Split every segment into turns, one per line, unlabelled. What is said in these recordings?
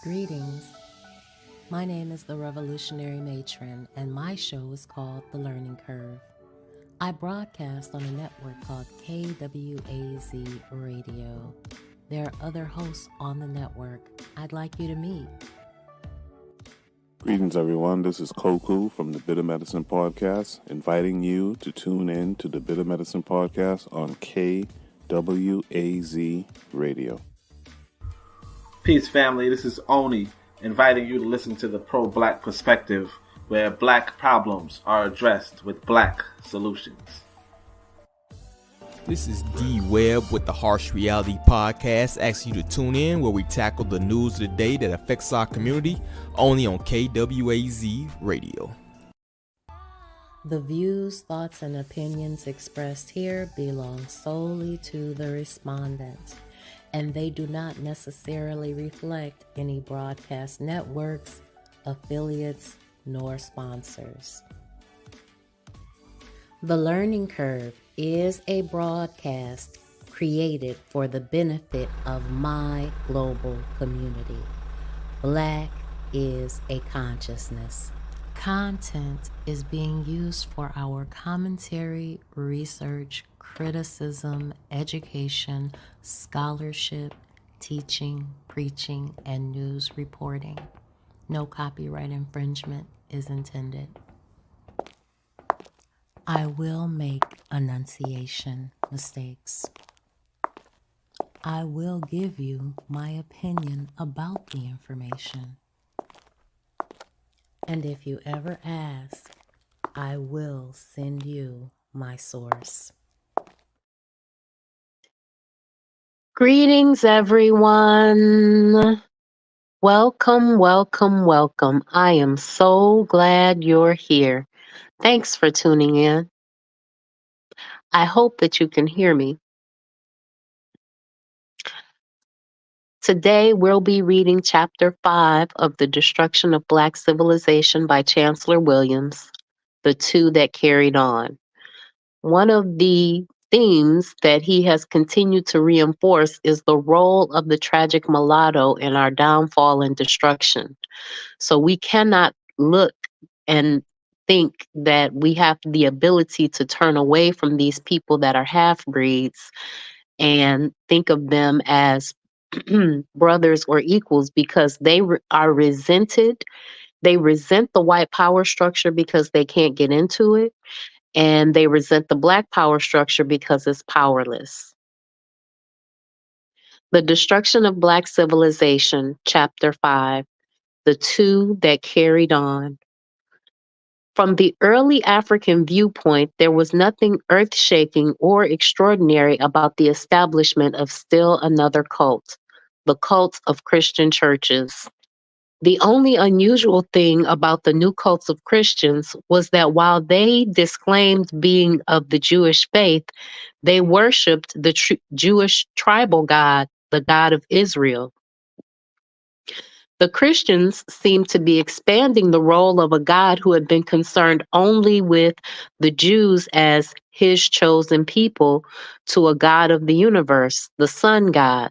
Greetings. My name is the Revolutionary Matron, and my show is called The Learning Curve. I broadcast on a network called KWAZ Radio. There are other hosts on the network I'd like you to meet.
Greetings, everyone. This is Koku from the Bitter Medicine Podcast, inviting you to tune in to the Bitter Medicine Podcast on KWAZ Radio.
Peace, family. This is Oni, inviting you to listen to the Pro-Black Perspective, where black problems are addressed with black solutions.
This is D Webb with the Harsh Reality Podcast, asking you to tune in where we tackle the news of the day that affects our community, only on KWAZ Radio.
The views, thoughts, and opinions expressed here belong solely to the respondent, and they do not necessarily reflect any broadcast networks, affiliates, nor sponsors. The Learning Curve is a broadcast created for the benefit of my global community. Black is a consciousness. Content is being used for our commentary, research, criticism, education, scholarship, teaching, preaching, and news reporting. No copyright infringement is intended. I will make enunciation mistakes. I will give you my opinion about the information. And if you ever ask, I will send you my source.
Greetings, everyone. Welcome, welcome, welcome. I am so glad you're here. Thanks for tuning in. I hope that you can hear me. Today, we'll be reading Chapter 5 of The Destruction of Black Civilization by Chancellor Williams, The Two That Carried On. One of the themes that he has continued to reinforce is the role of the tragic mulatto in our downfall and destruction. So we cannot look and think that we have the ability to turn away from these people that are half-breeds and think of them as brothers or equals, because they are resented. They resent the white power structure because they can't get into it, and they resent the black power structure because it's powerless. The Destruction of Black Civilization, Chapter 5, The Two That Carried On. From the early African viewpoint, there was nothing earth-shaking or extraordinary about the establishment of still another cult, the cult of Christian churches. The only unusual thing about the new cults of Christians was that while they disclaimed being of the Jewish faith, they worshipped the Jewish tribal God, the God of Israel. The Christians seemed to be expanding the role of a God who had been concerned only with the Jews as his chosen people to a God of the universe, the sun God.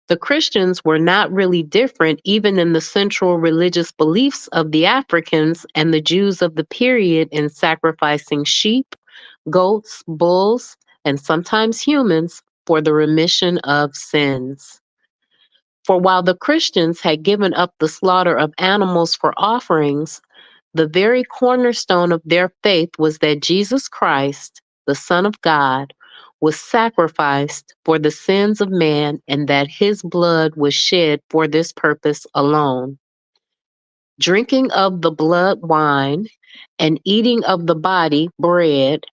The Christians were not really different even in the central religious beliefs of the Africans and the Jews of the period in sacrificing sheep, goats, bulls, and sometimes humans for the remission of sins. For while the Christians had given up the slaughter of animals for offerings, the very cornerstone of their faith was that Jesus Christ, the Son of God, was sacrificed for the sins of man and that his blood was shed for this purpose alone. Drinking of the blood wine and eating of the body bread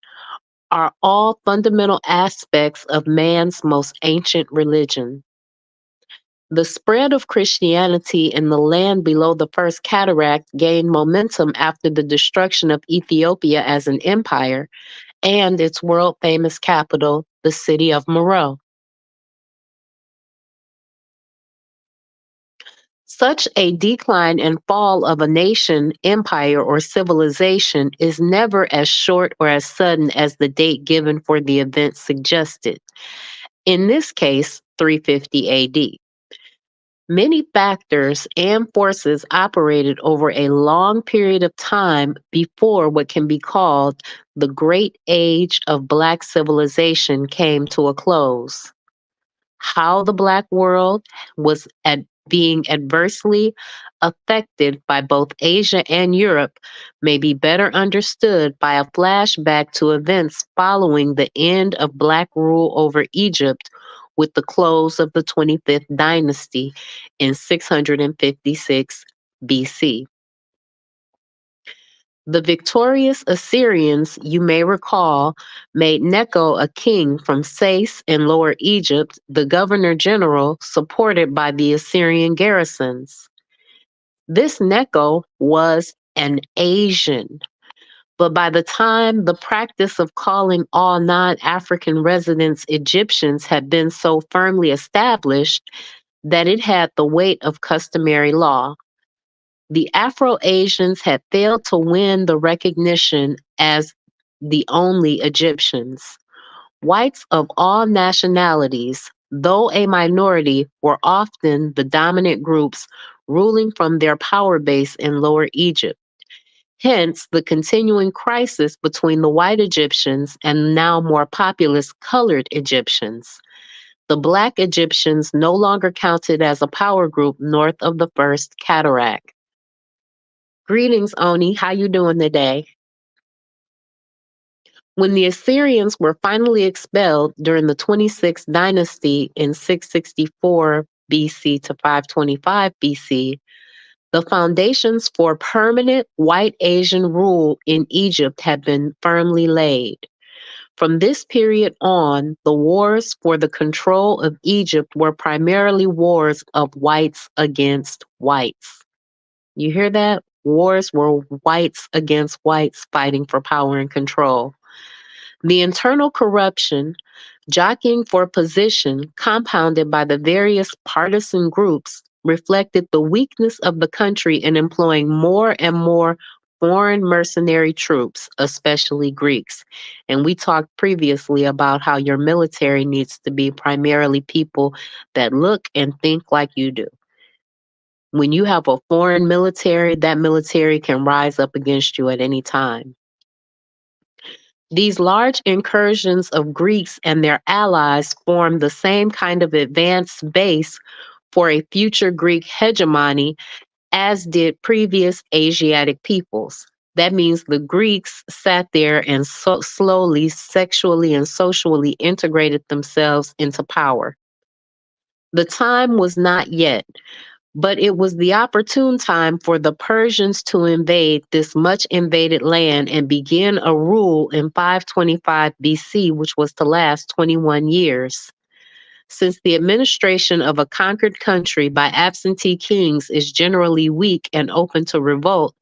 are all fundamental aspects of man's most ancient religion. The spread of Christianity in the land below the First Cataract gained momentum after the destruction of Ethiopia as an empire and its world-famous capital, the city of Meroe. Such a decline and fall of a nation, empire, or civilization is never as short or as sudden as the date given for the event suggested. In this case, 350 AD. Many factors and forces operated over a long period of time before what can be called the Great Age of Black civilization came to a close. How the Black world was being adversely affected by both Asia and Europe may be better understood by a flashback to events following the end of Black rule over Egypt with the close of the 25th dynasty in 656 BC. The victorious Assyrians, you may recall, made Necho a king from Sais in Lower Egypt, the governor general supported by the Assyrian garrisons. This Necho was an Asian, but by the time the practice of calling all non-African residents Egyptians had been so firmly established that it had the weight of customary law, the Afro-Asians had failed to win the recognition as the only Egyptians. Whites of all nationalities, though a minority, were often the dominant groups ruling from their power base in Lower Egypt. Hence, the continuing crisis between the white Egyptians and now more populous colored Egyptians. The Black Egyptians no longer counted as a power group north of the First Cataract. Greetings, Oni. How you doing today? When the Assyrians were finally expelled during the 26th dynasty in 664 BC to 525 BC, the foundations for permanent white Asian rule in Egypt had been firmly laid. From this period on, the wars for the control of Egypt were primarily wars of whites against whites. You hear that? Wars were whites against whites fighting for power and control. The internal corruption, jockeying for position, compounded by the various partisan groups, reflected the weakness of the country in employing more and more foreign mercenary troops, especially Greeks. And we talked previously about how your military needs to be primarily people that look and think like you do. When you have a foreign military, that military can rise up against you at any time. These large incursions of Greeks and their allies formed the same kind of advanced base for a future Greek hegemony as did previous Asiatic peoples. That means the Greeks sat there and slowly, sexually and socially integrated themselves into power. The time was not yet, but it was the opportune time for the Persians to invade this much invaded land and begin a rule in 525 BC, which was to last 21 years. Since the administration of a conquered country by absentee kings is generally weak and open to revolt,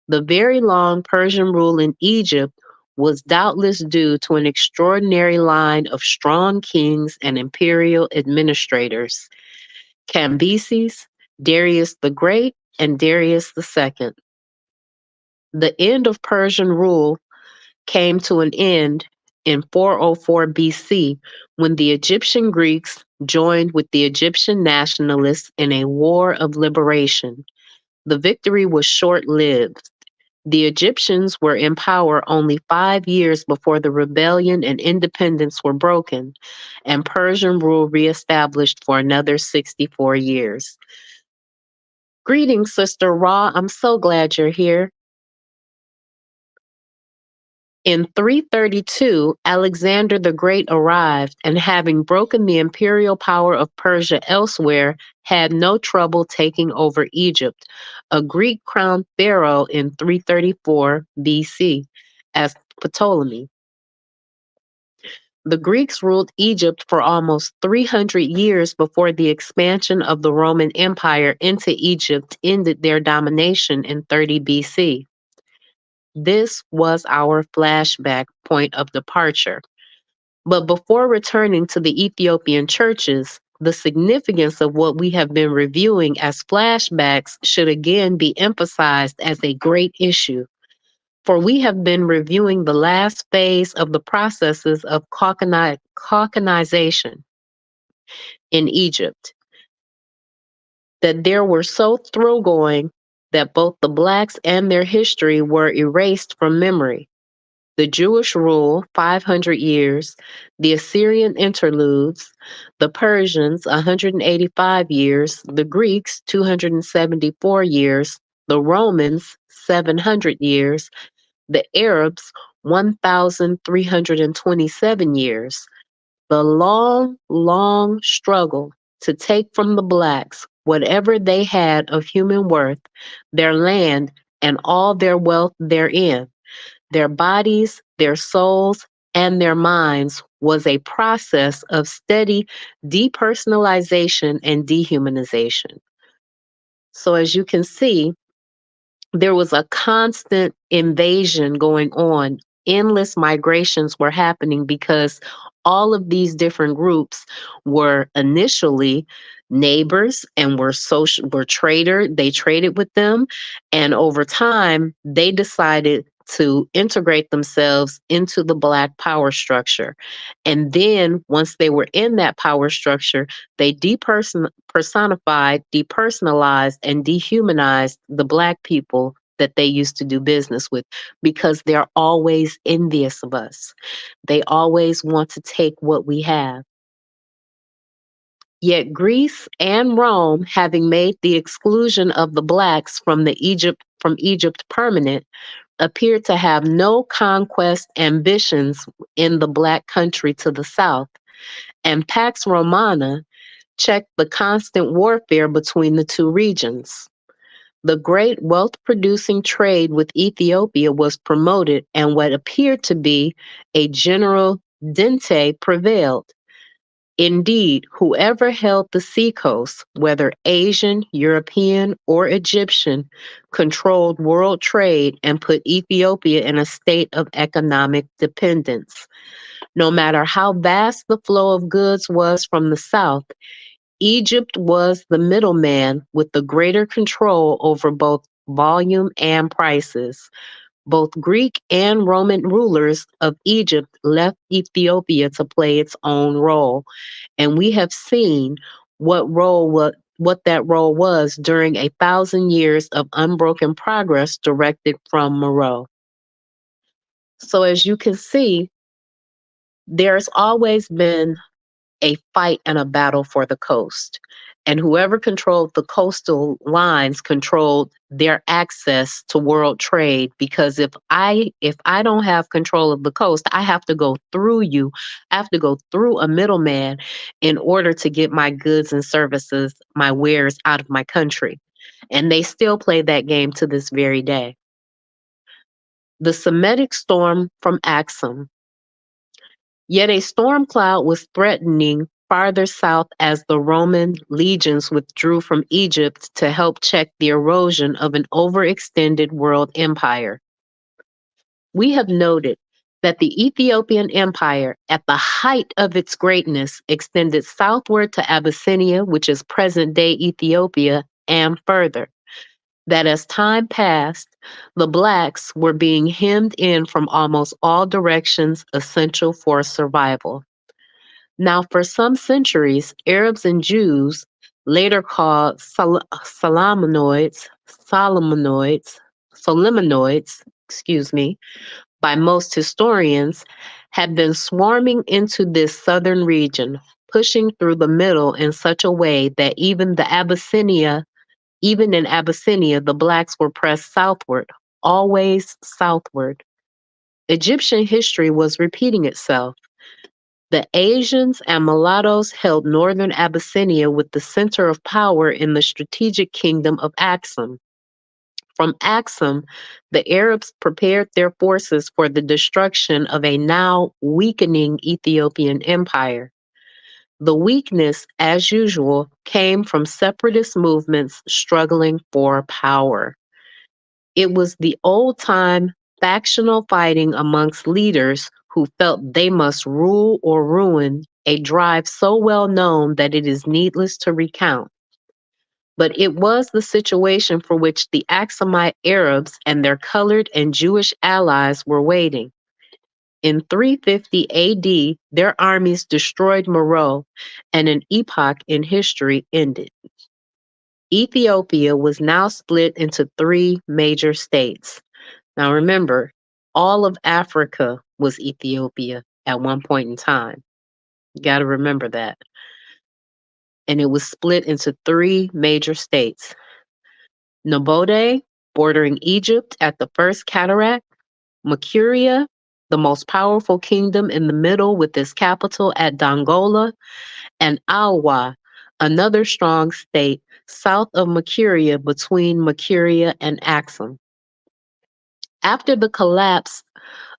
the very long Persian rule in Egypt was doubtless due to an extraordinary line of strong kings and imperial administrators. Cambyses, Darius the Great, and Darius II. The end of Persian rule came to an end in 404 BC when the Egyptian Greeks joined with the Egyptian nationalists in a war of liberation. The victory was short-lived. The Egyptians were in power only 5 years before the rebellion and independence were broken, and Persian rule reestablished for another 64 years. Greetings, Sister Ra. I'm so glad you're here. In 332, Alexander the Great arrived, and having broken the imperial power of Persia elsewhere, had no trouble taking over Egypt, a Greek-crowned pharaoh in 334 BC as Ptolemy. The Greeks ruled Egypt for almost 300 years before the expansion of the Roman Empire into Egypt ended their domination in 30 BC. This was our flashback point of departure. But before returning to the Ethiopian churches, the significance of what we have been reviewing as flashbacks should again be emphasized as a great issue. For we have been reviewing the last phase of the processes of Caucanization in Egypt. that there were so thoroughgoing that both the blacks and their history were erased from memory. The Jewish rule, 500 years, the Assyrian interludes, the Persians, 185 years, the Greeks, 274 years, the Romans, 700 years, the Arabs, 1,327 years. The long, long struggle to take from the blacks whatever they had of human worth, their land, and all their wealth therein, their bodies, their souls, and their minds, was a process of steady depersonalization and dehumanization. So, as you can see, there was a constant invasion going on. Endless migrations were happening because all of these different groups were initially neighbors and were they traded with them, and over time they decided to integrate themselves into the black power structure. And then once they were in that power structure, they personified, depersonalized, and dehumanized the black people that they used to do business with, because they're always envious of us. They always want to take what we have. Yet Greece and Rome, having made the exclusion of the blacks from Egypt permanent, appeared to have no conquest ambitions in the black country to the south, and Pax Romana checked the constant warfare between the two regions. The great wealth-producing trade with Ethiopia was promoted, and what appeared to be a general dente prevailed. Indeed, whoever held the seacoast, whether Asian, European, or Egyptian, controlled world trade and put Ethiopia in a state of economic dependence. No matter how vast the flow of goods was from the south, Egypt was the middleman with the greater control over both volume and prices. Both Greek and Roman rulers of Egypt left Ethiopia to play its own role, and we have seen what that role was during 1,000 years of unbroken progress directed from Meroe. So as you can see, there's always been a fight and a battle for the coast. And whoever controlled the coastal lines controlled their access to world trade, because if I don't have control of the coast, I have to go through you. I have to go through a middleman in order to get my goods and services, my wares out of my country. And they still play that game to this very day. The Semitic storm from Axum. Yet a storm cloud was threatening farther south as the Roman legions withdrew from Egypt to help check the erosion of an overextended world empire. We have noted that the Ethiopian Empire, at the height of its greatness, extended southward to Abyssinia, which is present-day Ethiopia, and further. That as time passed, the blacks were being hemmed in from almost all directions essential for survival. Now, for some centuries, Arabs and Jews, later called Solomonids, by most historians, had been swarming into this southern region, pushing through the middle in such a way that even in Abyssinia, the blacks were pressed southward, always southward. Egyptian history was repeating itself. The Asians and mulattoes held northern Abyssinia with the center of power in the strategic kingdom of Axum. From Axum, the Arabs prepared their forces for the destruction of a now weakening Ethiopian empire. The weakness, as usual, came from separatist movements struggling for power. It was the old-time factional fighting amongst leaders who felt they must rule or ruin, a drive so well known that it is needless to recount. But it was the situation for which the Aksumite Arabs and their colored and Jewish allies were waiting. In 350 AD, their armies destroyed Meroe, and an epoch in history ended. Ethiopia was now split into 3 major states. Now remember, all of Africa was Ethiopia at one point in time. You got to remember that. And it was split into 3 major states. Nobode, bordering Egypt at the first cataract. Makuria, the most powerful kingdom in the middle with its capital at Dongola. And Alwa, another strong state south of Makuria between Makuria and Axum. After the collapse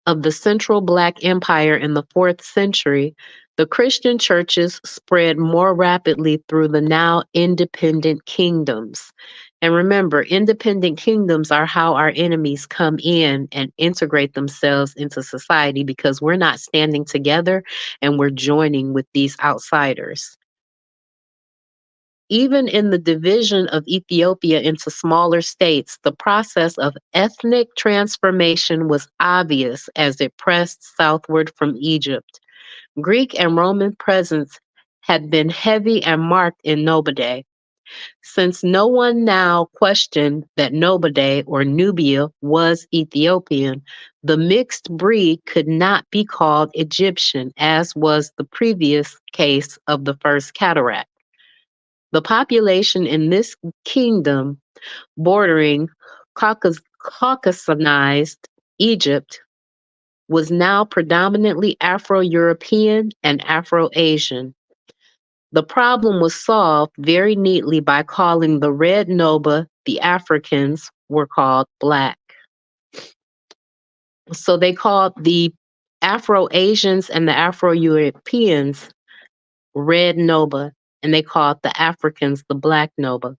of the Central Black Empire in the 4th century, the Christian churches spread more rapidly through the now independent kingdoms. And remember, independent kingdoms are how our enemies come in and integrate themselves into society because we're not standing together and we're joining with these outsiders. Even in the division of Ethiopia into smaller states, the process of ethnic transformation was obvious as it pressed southward from Egypt. Greek and Roman presence had been heavy and marked in Nobode. Since no one now questioned that Nobode or Nubia was Ethiopian, the mixed breed could not be called Egyptian, as was the previous case of the first cataract. The population in this kingdom bordering Caucasanized Egypt was now predominantly Afro-European and Afro-Asian. The problem was solved very neatly by calling the Red Noba the Africans were called Black. So they called the Afro-Asians and the Afro-Europeans Red Noba, and they called the Africans the Black Noba.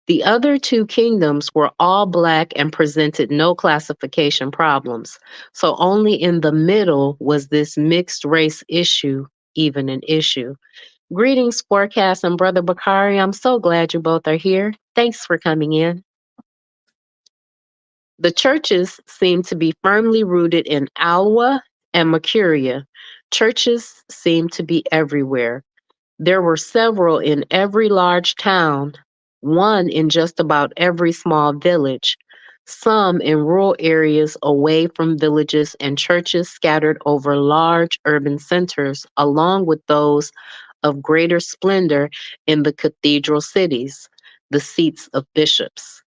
The other 2 kingdoms were all Black and presented no classification problems. So only in the middle was this mixed race issue even an issue. Greetings, Forecast and Brother Bakari. I'm so glad you both are here. Thanks for coming in. The churches seem to be firmly rooted in Alwa and Makuria. Churches seem to be everywhere. There were several in every large town, one in just about every small village, some in rural areas away from villages, and churches scattered over large urban centers, along with those of greater splendor in the cathedral cities, the seats of bishops.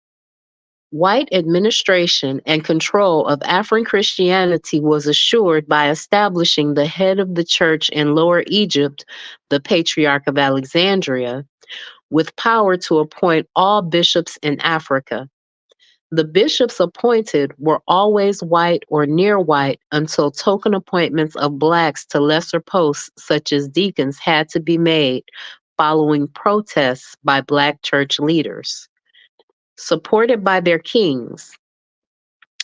White administration and control of African Christianity was assured by establishing the head of the church in Lower Egypt, the Patriarch of Alexandria, with power to appoint all bishops in Africa. The bishops appointed were always white or near white until token appointments of Blacks to lesser posts, such as deacons, had to be made following protests by Black church leaders. Supported by their kings.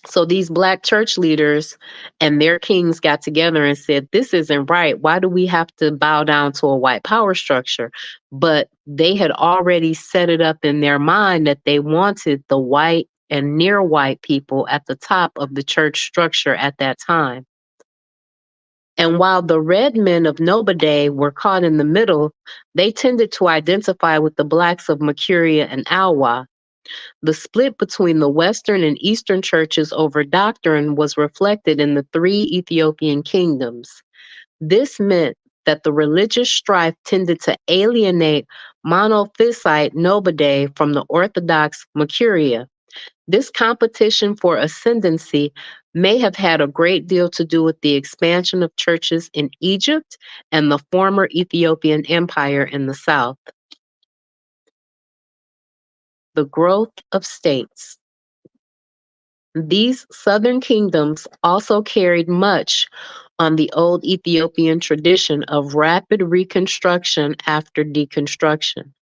So these Black church leaders and their kings got together and said, this isn't right. Why do we have to bow down to a white power structure? But they had already set it up in their mind that they wanted the white and near white people at the top of the church structure at that time. And while the red men of Nobode were caught in the middle, they tended to identify with the Blacks of Makuria and Alwa. The split between the Western and Eastern churches over doctrine was reflected in the 3 Ethiopian kingdoms. This meant that the religious strife tended to alienate monophysite Nobode from the Orthodox Makuria. This competition for ascendancy may have had a great deal to do with the expansion of churches in Egypt and the former Ethiopian Empire in the south. The growth of states. These southern kingdoms also carried much on the old Ethiopian tradition of rapid reconstruction after deconstruction.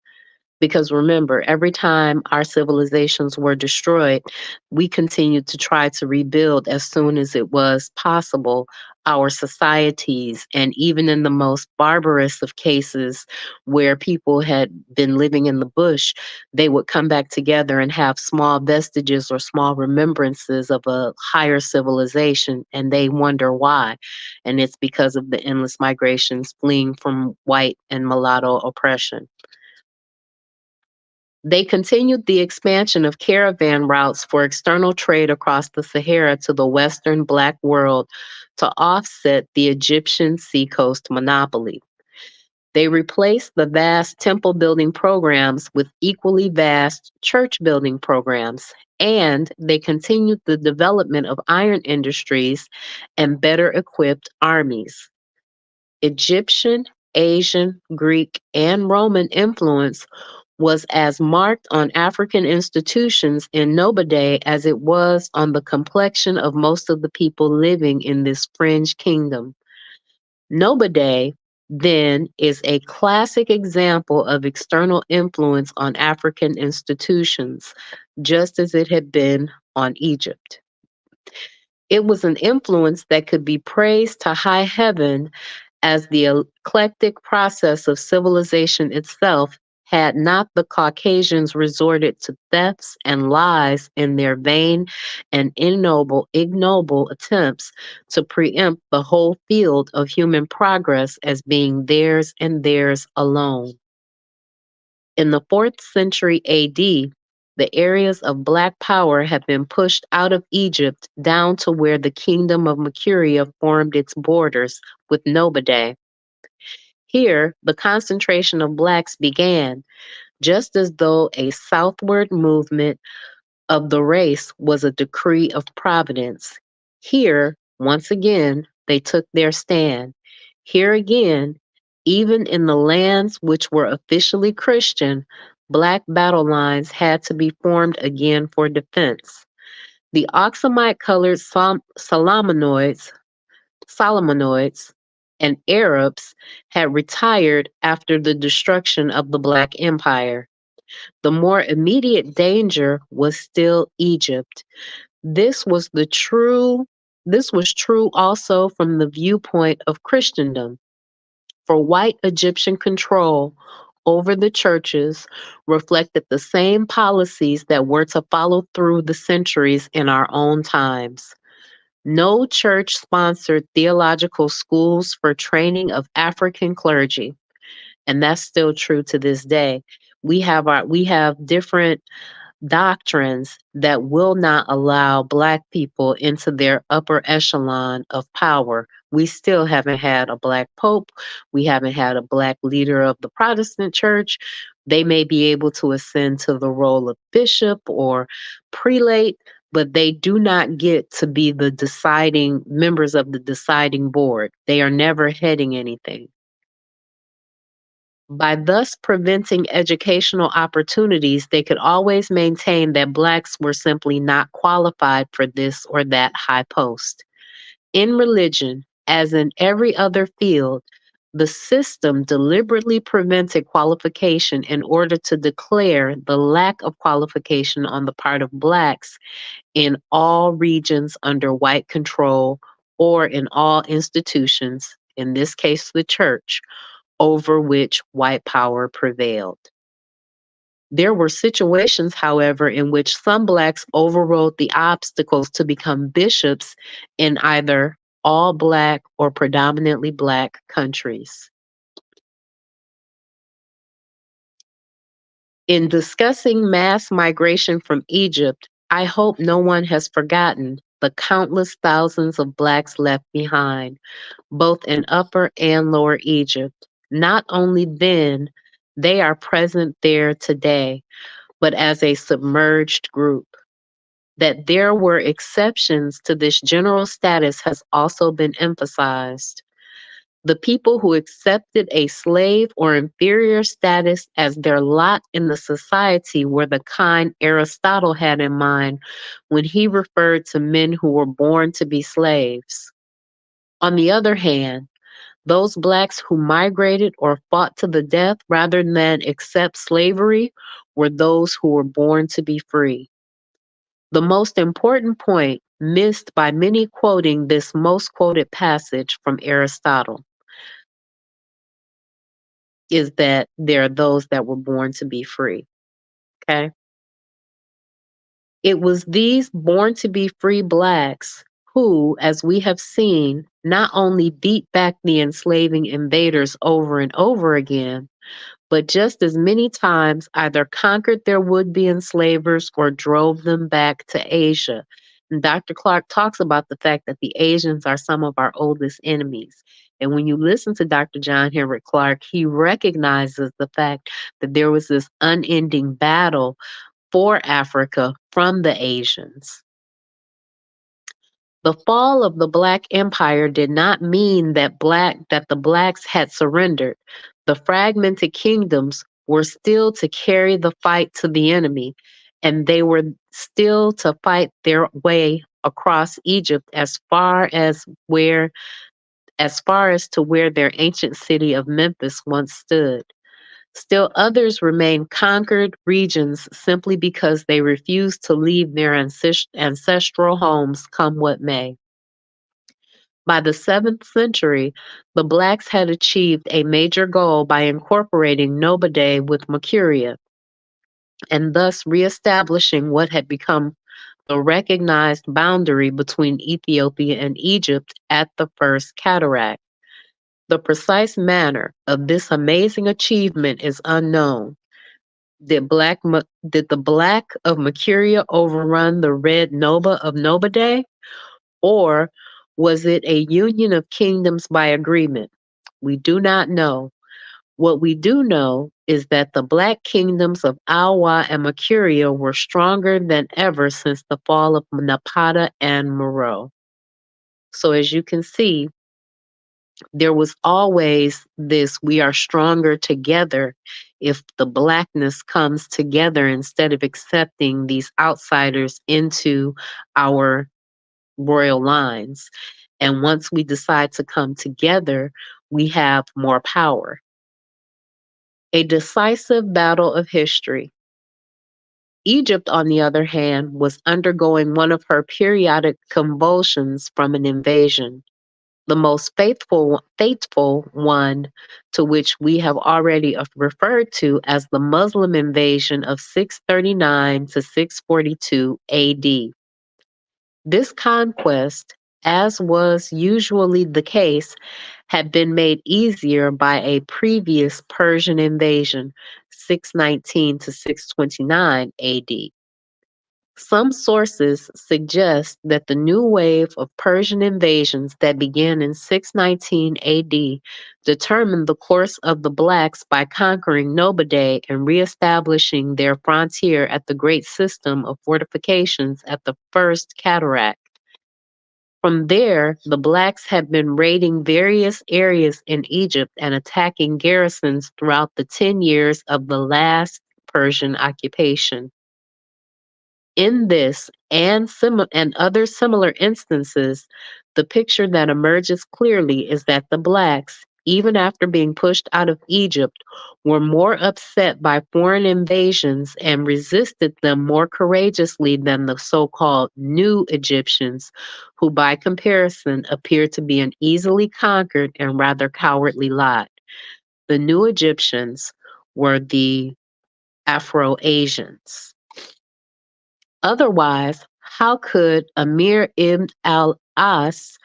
Because remember, every time our civilizations were destroyed, we continued to try to rebuild as soon as it was possible our societies. And even in the most barbarous of cases where people had been living in the bush, they would come back together and have small vestiges or small remembrances of a higher civilization, and they wonder why. And it's because of the endless migrations fleeing from white and mulatto oppression. They continued the expansion of caravan routes for external trade across the Sahara to the Western Black world to offset the Egyptian seacoast monopoly. They replaced the vast temple building programs with equally vast church building programs, and they continued the development of iron industries and better equipped armies. Egyptian, Asian, Greek, and Roman influence was as marked on African institutions in Nobode as it was on the complexion of most of the people living in this fringe kingdom. Nobode, then, is a classic example of external influence on African institutions, just as it had been on Egypt. It was an influence that could be praised to high heaven as the eclectic process of civilization itself had not the Caucasians resorted to thefts and lies in their vain and ignoble attempts to preempt the whole field of human progress as being theirs and theirs alone. In the 4th century AD, the areas of Black power had been pushed out of Egypt down to where the kingdom of Makuria formed its borders with Nobode. Here, the concentration of Blacks began, just as though a southward movement of the race was a decree of providence. Here, once again, they took their stand. Here again, even in the lands which were officially Christian, Black battle lines had to be formed again for defense. The oxamite-colored Solomonids and Arabs had retired after the destruction of the Black Empire. The more immediate danger was still Egypt. This was true also from the viewpoint of Christendom. For white Egyptian control over the churches reflected the same policies that were to follow through the centuries in our own times. No church sponsored theological schools for training of African clergy, and that's still true to this day. We have different doctrines that will not allow Black people into their upper echelon of power. We still haven't had a Black pope. We haven't had a Black leader of the Protestant church. They may be able to ascend to the role of bishop or prelate, but they do not get to be the deciding members of the deciding board. They are never heading anything. By thus preventing educational opportunities, they could always maintain that Blacks were simply not qualified for this or that high post. In religion, as in every other field, the system deliberately prevented qualification in order to declare the lack of qualification on the part of Blacks in all regions under white control or in all institutions, in this case the church, over which white power prevailed. There were situations, however, in which some Blacks overrode the obstacles to become bishops in either all Black or predominantly Black countries. In discussing mass migration from Egypt, I hope no one has forgotten the countless thousands of Blacks left behind, both in Upper and Lower Egypt. Not only then, they are present there today, but as a submerged group. That there were exceptions to this general status has also been emphasized. The people who accepted a slave or inferior status as their lot in the society were the kind Aristotle had in mind when he referred to men who were born to be slaves. On the other hand, those Blacks who migrated or fought to the death rather than accept slavery were those who were born to be free. The most important point missed by many quoting this most quoted passage from Aristotle is that there are those that were born to be free. Okay? It was these born to be free Blacks who, as we have seen, not only beat back the enslaving invaders over and over again, but just as many times either conquered their would-be enslavers or drove them back to Asia. And Dr. Clark talks about the fact that the Asians are some of our oldest enemies. And when you listen to Dr. John Henrik Clarke, he recognizes the fact that there was this unending battle for Africa from the Asians. The fall of the Black Empire did not mean that the Blacks had surrendered. The fragmented kingdoms were still to carry the fight to the enemy, and they were still to fight their way across Egypt as far as to where their ancient city of Memphis once stood. Still others remained conquered regions simply because they refused to leave their ancestral homes, come what may. By the 7th century, the Blacks had achieved a major goal by incorporating Nobode with Makuria, and thus reestablishing what had become the recognized boundary between Ethiopia and Egypt at the First Cataract. The precise manner of this amazing achievement is unknown. Did the Black of Makuria overrun the Red Noba of Nobode? Or was it a union of kingdoms by agreement? We do not know. What we do know is that the Black kingdoms of Awa and Makuria were stronger than ever since the fall of Napata and Meroe. So as you can see, there was always this, we are stronger together if the Blackness comes together instead of accepting these outsiders into our royal lines. And once we decide to come together, we have more power. A decisive battle of history. Egypt, on the other hand, was undergoing one of her periodic convulsions from an invasion. The most faithful one, to which we have already referred to as the Muslim invasion of 639 to 642 AD. This conquest, as was usually the case, had been made easier by a previous Persian invasion, 619 to 629 AD. Some sources suggest that the new wave of Persian invasions that began in 619 AD determined the course of the Blacks by conquering Nobode and reestablishing their frontier at the great system of fortifications at the First Cataract. From there, the Blacks had been raiding various areas in Egypt and attacking garrisons throughout the 10 years of the last Persian occupation. In this and other similar instances, the picture that emerges clearly is that the Blacks, even after being pushed out of Egypt, were more upset by foreign invasions and resisted them more courageously than the so-called New Egyptians, who by comparison appeared to be an easily conquered and rather cowardly lot. The New Egyptians were the Afro-Asians. Otherwise, how could Amir ibn al-As,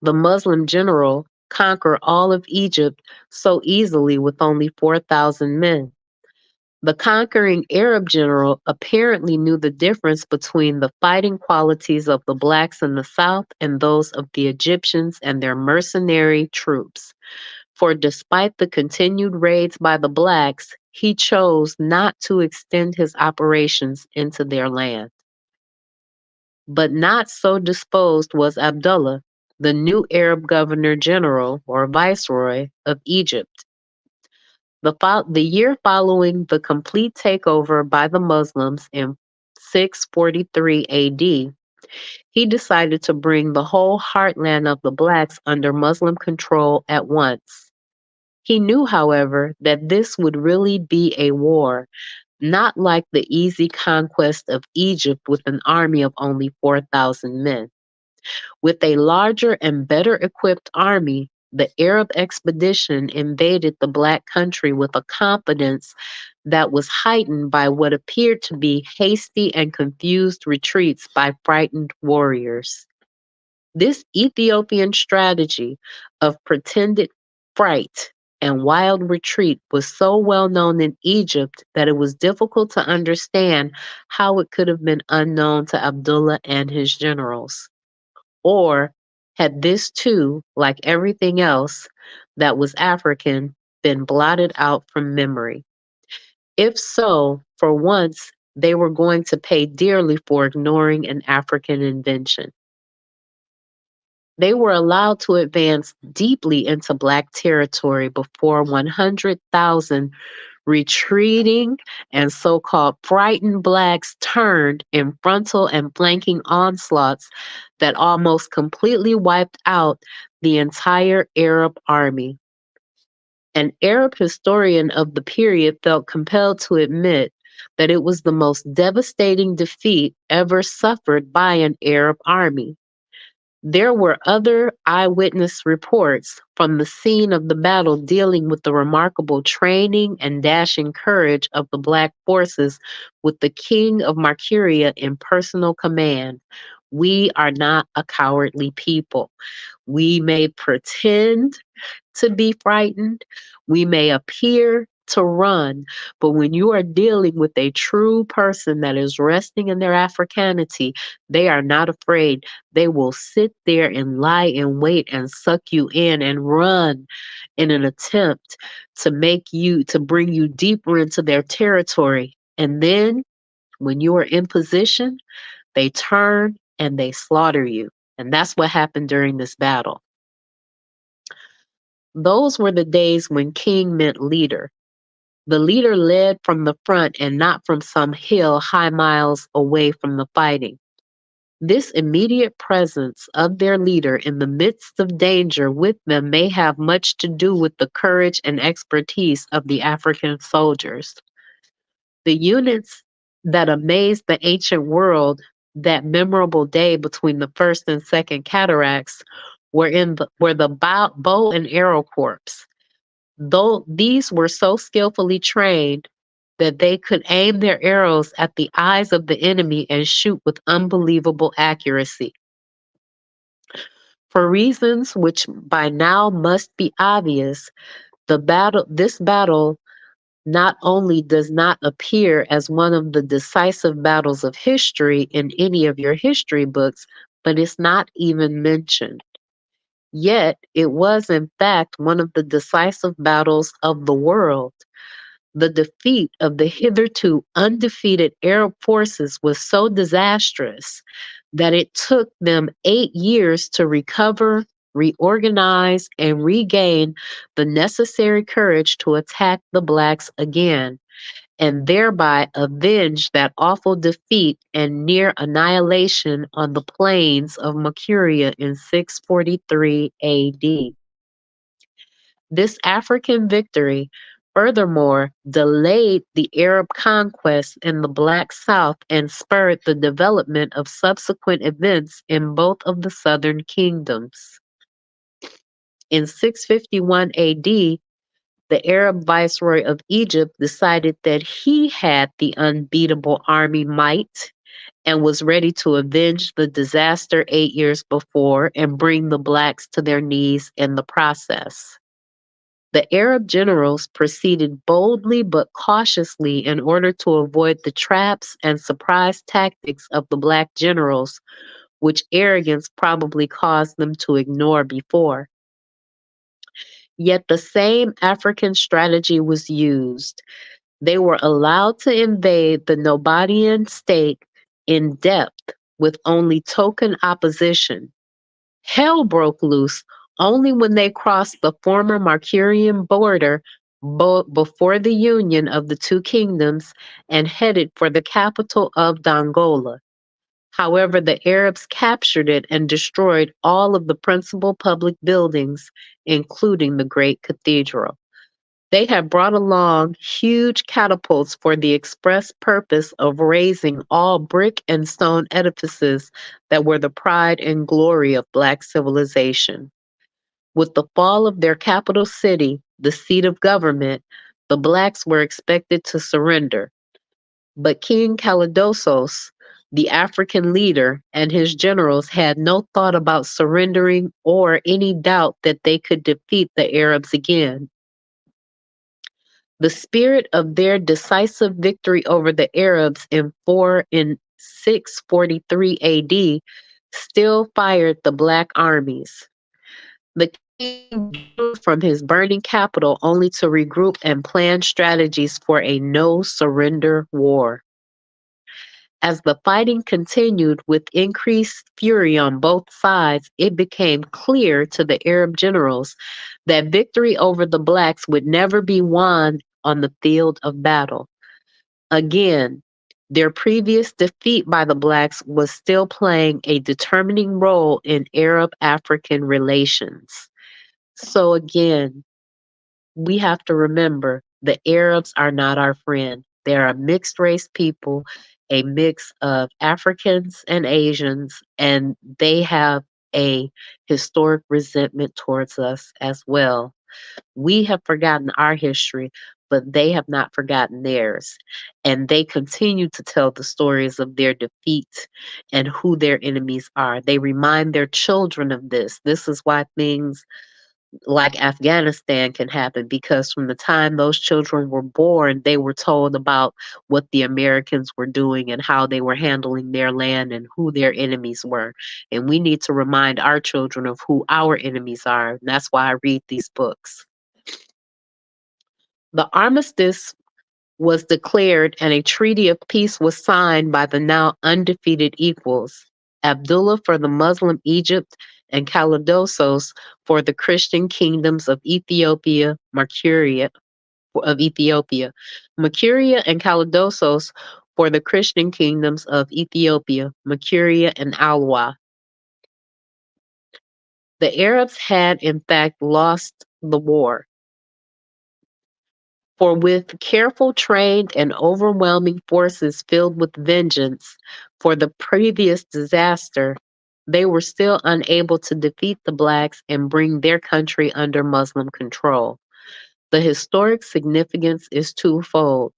the Muslim general, conquer all of Egypt so easily with only 4,000 men? The conquering Arab general apparently knew the difference between the fighting qualities of the Blacks in the south and those of the Egyptians and their mercenary troops. For despite the continued raids by the Blacks, he chose not to extend his operations into their land. But not so disposed was Abdullah, the new Arab governor general or viceroy of Egypt. The year following the complete takeover by the Muslims in 643 AD, he decided to bring the whole heartland of the Blacks under Muslim control at once. He knew, however, that this would really be a war, not like the easy conquest of Egypt with an army of only 4,000 men. With a larger and better equipped army, the Arab expedition invaded the Black country with a confidence that was heightened by what appeared to be hasty and confused retreats by frightened warriors. This Ethiopian strategy of pretended fright and wild retreat was so well known in Egypt that it was difficult to understand how it could have been unknown to Abdullah and his generals. Or had this too, like everything else that was African, been blotted out from memory? If so, for once, they were going to pay dearly for ignoring an African invention. They were allowed to advance deeply into Black territory before 100,000 retreating and so-called frightened Blacks turned in frontal and flanking onslaughts that almost completely wiped out the entire Arab army. An Arab historian of the period felt compelled to admit that it was the most devastating defeat ever suffered by an Arab army. There were other eyewitness reports from the scene of the battle dealing with the remarkable training and dashing courage of the Black forces with the King of Marcuria in personal command. We are not a cowardly people. We may pretend to be frightened. We may appear to run, but when you are dealing with a true person that is resting in their Africanity, they are not afraid. They will sit there and lie in wait and suck you in and run in an attempt to bring you deeper into their territory. And then when you are in position, they turn and they slaughter you. And that's what happened during this battle. Those were the days when king meant leader. The leader led from the front and not from some hill high miles away from the fighting. This immediate presence of their leader in the midst of danger with them may have much to do with the courage and expertise of the African soldiers. The units that amazed the ancient world that memorable day between the first and second cataracts were the bow and arrow corps. Though these were so skillfully trained that they could aim their arrows at the eyes of the enemy and shoot with unbelievable accuracy. For reasons which by now must be obvious, this battle not only does not appear as one of the decisive battles of history in any of your history books, but it's not even mentioned. Yet it was in fact one of the decisive battles of the world. The defeat of the hitherto undefeated Arab forces was so disastrous that it took them 8 years to recover, reorganize, and regain the necessary courage to attack the Blacks again, and thereby avenge that awful defeat and near annihilation on the plains of Makuria in 643 AD. This African victory, furthermore, delayed the Arab conquest in the Black South and spurred the development of subsequent events in both of the southern kingdoms. In 651 AD, the Arab viceroy of Egypt decided that he had the unbeatable army might and was ready to avenge the disaster 8 years before and bring the Blacks to their knees in the process. The Arab generals proceeded boldly but cautiously in order to avoid the traps and surprise tactics of the Black generals, which arrogance probably caused them to ignore before. Yet the same African strategy was used. They were allowed to invade the Nubadian state in depth with only token opposition. Hell broke loose only when they crossed the former Marcurian border before the union of the two kingdoms and headed for the capital of Dongola. However, the Arabs captured it and destroyed all of the principal public buildings, including the great cathedral. They had brought along huge catapults for the express purpose of razing all brick and stone edifices that were the pride and glory of Black civilization. With the fall of their capital city, the seat of government, the Blacks were expected to surrender. But King Calidosos, the African leader, and his generals had no thought about surrendering or any doubt that they could defeat the Arabs again. The spirit of their decisive victory over the Arabs in 643 AD still fired the black armies. The king drew from his burning capital only to regroup and plan strategies for a no-surrender war. As the fighting continued with increased fury on both sides, it became clear to the Arab generals that victory over the blacks would never be won on the field of battle. Again, their previous defeat by the blacks was still playing a determining role in Arab-African relations. So again, we have to remember the Arabs are not our friend. They're a mixed race people, a mix of Africans and Asians, and they have a historic resentment towards us as well. We have forgotten our history, but they have not forgotten theirs. And they continue to tell the stories of their defeat and who their enemies are. They remind their children of this. This is why things like Afghanistan can happen, because from the time those children were born, they were told about what the Americans were doing and how they were handling their land and who their enemies were. And we need to remind our children of who our enemies are. And that's why I read these books. The armistice was declared and a treaty of peace was signed by the now undefeated equals, Abdullah for the Muslim Egypt and Caledosos for the Christian kingdoms of Ethiopia, Mercuria and Caledosos for the Christian kingdoms of Ethiopia, Mercuria and Alwa. The Arabs had in fact lost the war. For with careful, trained, and overwhelming forces filled with vengeance for the previous disaster, they were still unable to defeat the blacks and bring their country under Muslim control. The historic significance is twofold.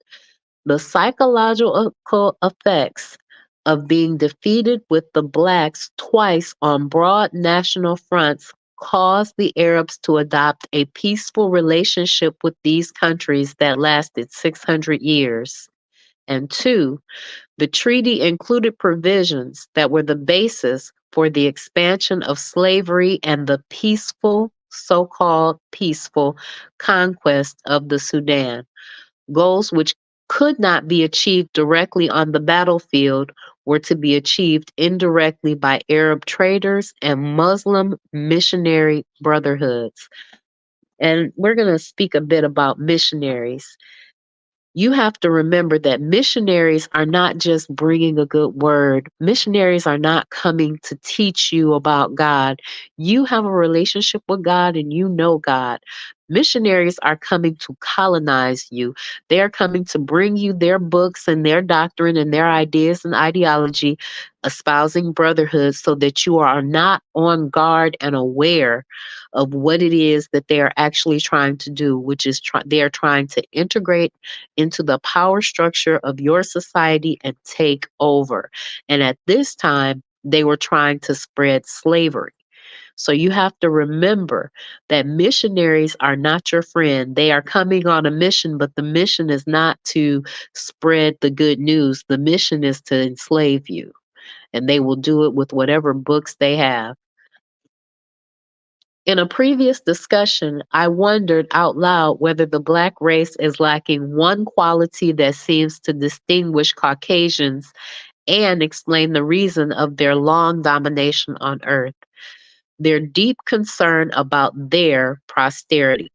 The psychological effects of being defeated with the blacks twice on broad national fronts caused the Arabs to adopt a peaceful relationship with these countries that lasted 600 years. And two, the treaty included provisions that were the basis for the expansion of slavery and the peaceful, so-called peaceful, conquest of the Sudan. Goals which could not be achieved directly on the battlefield were to be achieved indirectly by Arab traders and Muslim missionary brotherhoods. And we're going to speak a bit about missionaries. You have to remember that missionaries are not just bringing a good word. Missionaries are not coming to teach you about God. You have a relationship with God and you know God. Missionaries are coming to colonize you. They are coming to bring you their books and their doctrine and their ideas and ideology, espousing brotherhood, so that you are not on guard and aware of what it is that they are actually trying to do, which is they are trying to integrate into the power structure of your society and take over. And at this time, they were trying to spread slavery. So you have to remember that missionaries are not your friend. They are coming on a mission, but the mission is not to spread the good news. The mission is to enslave you. And they will do it with whatever books they have. In a previous discussion, I wondered out loud whether the Black race is lacking one quality that seems to distinguish Caucasians and explain the reason of their long domination on Earth. Their deep concern about their posterity,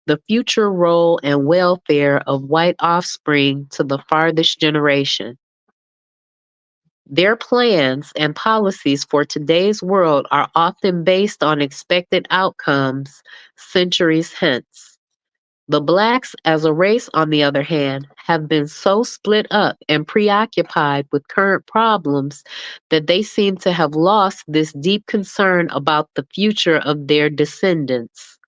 the future role and welfare of white offspring to the farthest generation. Their plans and policies for today's world are often based on expected outcomes centuries hence. The Blacks as a race, on the other hand, have been so split up and preoccupied with current problems that they seem to have lost this deep concern about the future of their descendants.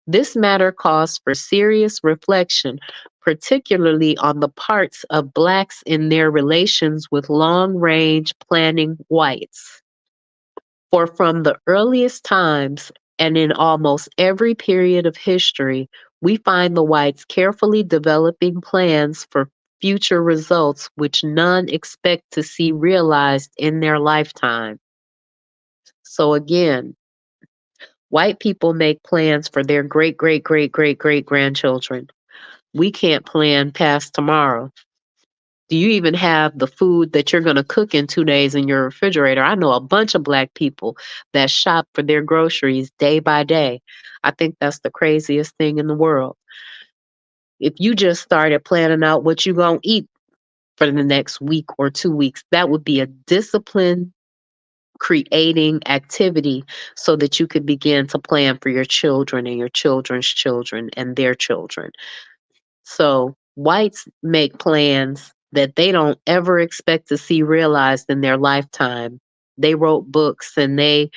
This matter calls for serious reflection, particularly on the parts of Blacks in their relations with long-range planning whites. For from the earliest times, and in almost every period of history, we find the whites carefully developing plans for future results which none expect to see realized in their lifetime. So again, white people make plans for their great, great, great, great, great grandchildren. We can't plan past tomorrow. Do you even have the food that you're going to cook in 2 days in your refrigerator? I know a bunch of Black people that shop for their groceries day by day. I think that's the craziest thing in the world. If you just started planning out what you're going to eat for the next week or 2 weeks, that would be a discipline creating activity so that you could begin to plan for your children and your children's children and their children. So whites make plans that they don't ever expect to see realized in their lifetime. They wrote books and they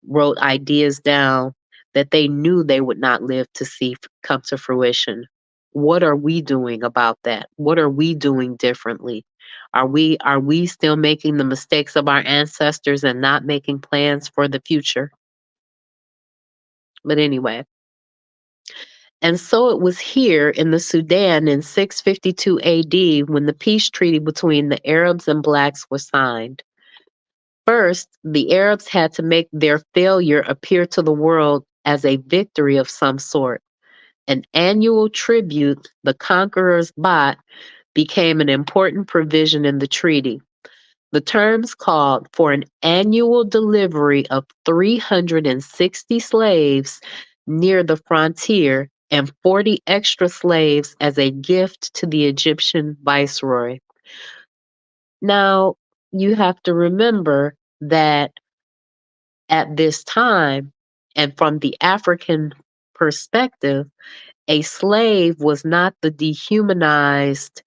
wrote ideas down that they knew they would not live to see come to fruition. What are we doing about that? What are we doing differently? Are we still making the mistakes of our ancestors and not making plans for the future? But anyway, and so it was here in the Sudan in 652 AD when the peace treaty between the Arabs and Blacks was signed. First, the Arabs had to make their failure appear to the world as a victory of some sort. An annual tribute, the conqueror's bot, became an important provision in the treaty. The terms called for an annual delivery of 360 slaves near the frontier and 40 extra slaves as a gift to the Egyptian viceroy. Now, you have to remember that at this time, and from the African perspective, a slave was not the dehumanized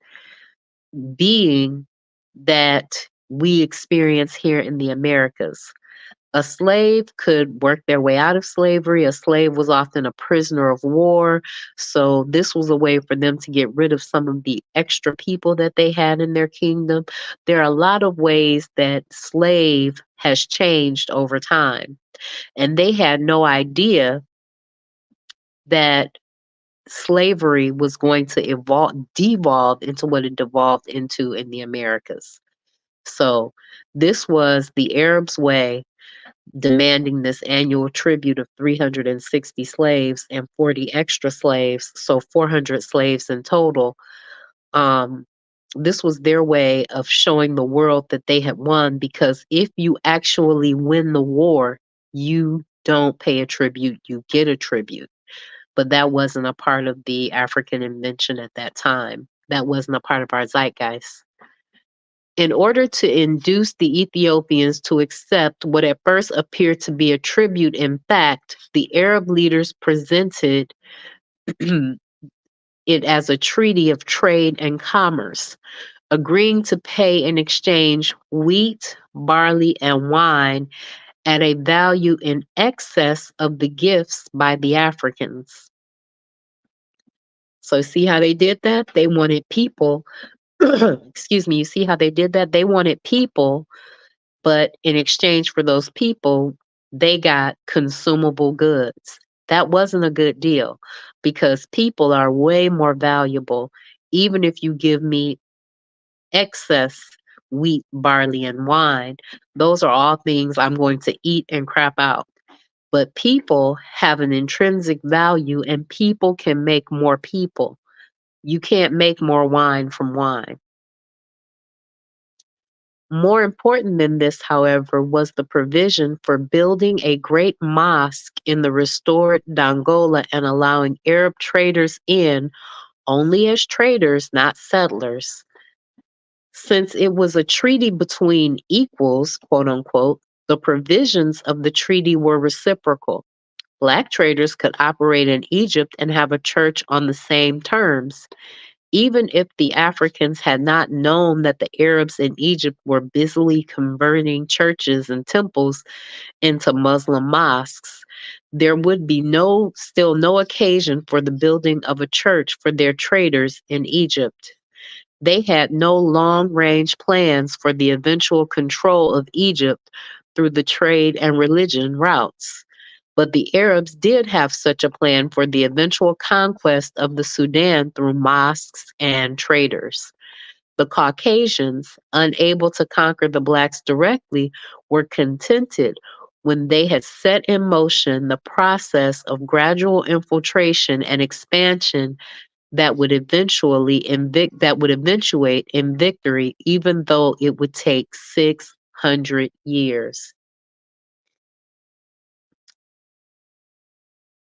being that we experience here in the Americas. A slave could work their way out of slavery. A slave was often a prisoner of war. So this was a way for them to get rid of some of the extra people that they had in their kingdom. There are a lot of ways that slave has changed over time. And they had no idea that slavery was going to devolve into what it devolved into in the Americas. So this was the Arabs' way demanding this annual tribute of 360 slaves and 40 extra slaves, so 400 slaves in total. This was their way of showing the world that they had won, because if you actually win the war, you don't pay a tribute, you get a tribute. But that wasn't a part of the African invention at that time. That wasn't a part of our zeitgeist. In order to induce the Ethiopians to accept what at first appeared to be a tribute, in fact, the Arab leaders presented it as a treaty of trade and commerce, agreeing to pay in exchange wheat, barley, and wine at a value in excess of the gifts by the Africans. So see how they did that? They wanted people, excuse me, you see how they did that? They wanted people, but in exchange for those people, they got consumable goods. That wasn't a good deal, because people are way more valuable, even if you give me excess wheat, barley, and wine. Those are all things I'm going to eat and crap out. But people have an intrinsic value, and people can make more people. You can't make more wine from wine. More important than this, however, was the provision for building a great mosque in the restored Dongola and allowing Arab traders in only as traders, not settlers. Since it was a treaty between equals, quote unquote, the provisions of the treaty were reciprocal. Black traders could operate in Egypt and have a church on the same terms. Even if the Africans had not known that the Arabs in Egypt were busily converting churches and temples into Muslim mosques, there would be still no occasion for the building of a church for their traders in Egypt. They had no long-range plans for the eventual control of Egypt through the trade and religion routes. But the Arabs did have such a plan for the eventual conquest of the Sudan through mosques and traders. The Caucasians, unable to conquer the blacks directly, were contented when they had set in motion the process of gradual infiltration and expansion that would eventuate in victory, even though it would take 600 years.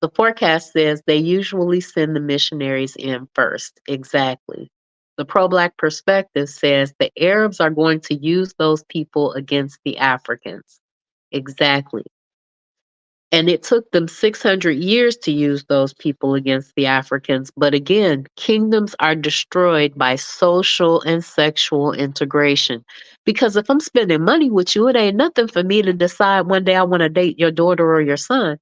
The forecast says they usually send the missionaries in first. Exactly. The pro-Black perspective says the Arabs are going to use those people against the Africans. Exactly. And it took them 600 years to use those people against the Africans. But again, kingdoms are destroyed by social and sexual integration. Because if I'm spending money with you, it ain't nothing for me to decide one day I want to date your daughter or your son.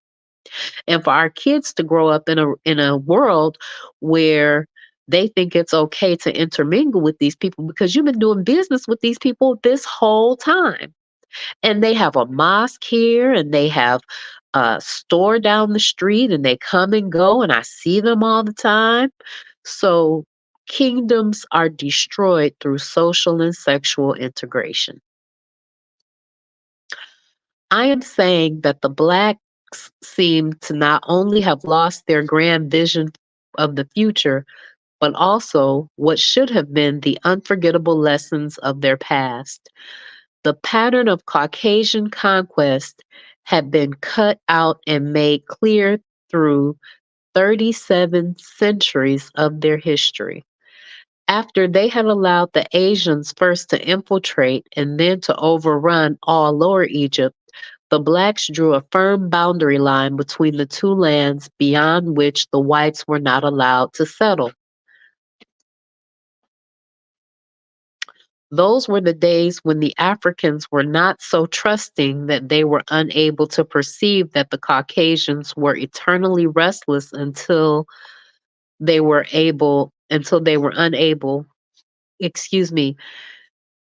And for our kids to grow up in a world where they think it's okay to intermingle with these people because you've been doing business with these people this whole time. And they have a mosque here and they have a store down the street and they come and go and I see them all the time. So kingdoms are destroyed through social and sexual integration. I am saying that the Blacks seem to not only have lost their grand vision of the future, but also what should have been the unforgettable lessons of their past. The pattern of Caucasian conquest had been cut out and made clear through 37 centuries of their history. After they had allowed the Asians first to infiltrate and then to overrun all Lower Egypt, the Blacks drew a firm boundary line between the two lands beyond which the whites were not allowed to settle. Those were the days when the Africans were not so trusting that they were unable to perceive that the Caucasians were eternally restless until they were unable,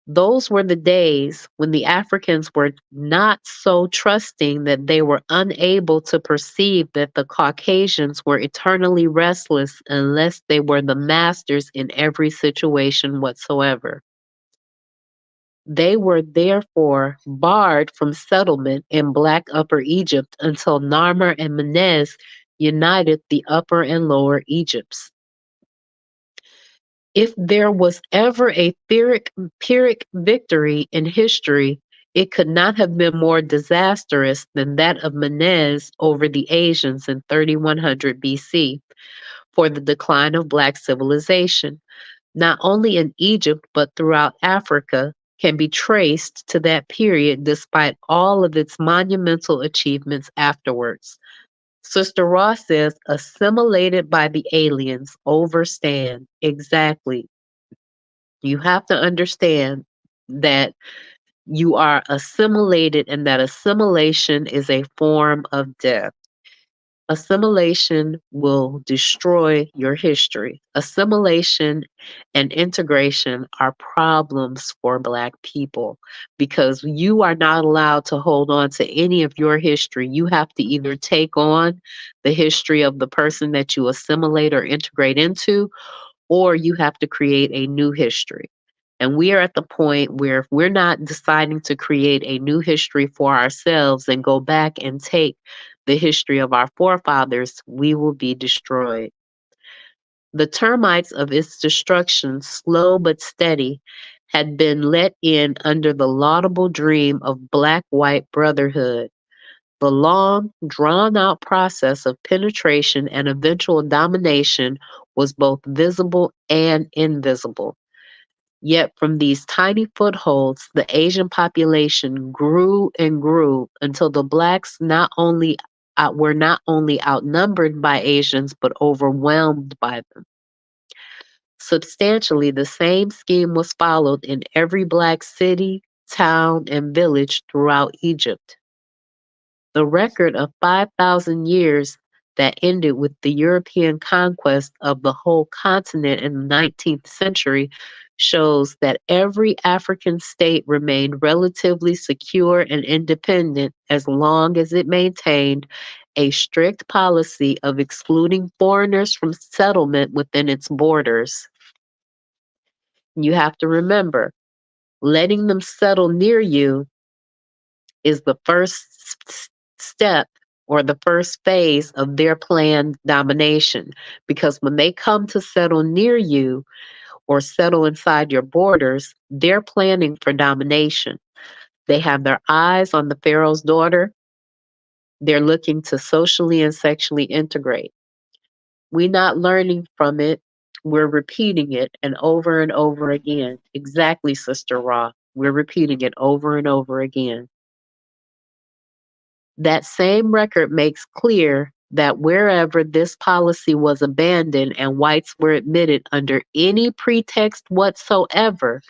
those were the days when the Africans were not so trusting that they were unable to perceive that the Caucasians were eternally restless unless they were the masters in every situation whatsoever. They were therefore barred from settlement in Black Upper Egypt until Narmer and Menez united the Upper and Lower Egypts. If there was ever a Pyrrhic victory in history, it could not have been more disastrous than that of Menez over the Asians in 3100 BC for the decline of Black civilization, not only in Egypt but throughout Africa, can be traced to that period despite all of its monumental achievements afterwards. Sister Ross says, assimilated by the aliens, overstand. Exactly. You have to understand that you are assimilated and that assimilation is a form of death. Assimilation will destroy your history. Assimilation and integration are problems for Black people because you are not allowed to hold on to any of your history. You have to either take on the history of the person that you assimilate or integrate into, or you have to create a new history. And we are at the point where if we're not deciding to create a new history for ourselves and go back and take the history of our forefathers, we will be destroyed. The termites of its destruction, slow but steady, had been let in under the laudable dream of Black-white brotherhood. The long, drawn-out process of penetration and eventual domination was both visible and invisible. Yet from these tiny footholds, the Asian population grew and grew until the Blacks were not only outnumbered by Asians, but overwhelmed by them. Substantially, the same scheme was followed in every Black city, town, and village throughout Egypt. The record of 5,000 years that ended with the European conquest of the whole continent in the 19th century shows that every African state remained relatively secure and independent as long as it maintained a strict policy of excluding foreigners from settlement within its borders. You have to remember, letting them settle near you is the first step or the first phase of their planned domination. Because when they come to settle near you or settle inside your borders, they're planning for domination. They have their eyes on the Pharaoh's daughter. They're looking to socially and sexually integrate. We're not learning from it. We're repeating it and over again. Exactly, Sister Ra. We're repeating it over and over again. That same record makes clear that wherever this policy was abandoned and whites were admitted under any pretext whatsoever,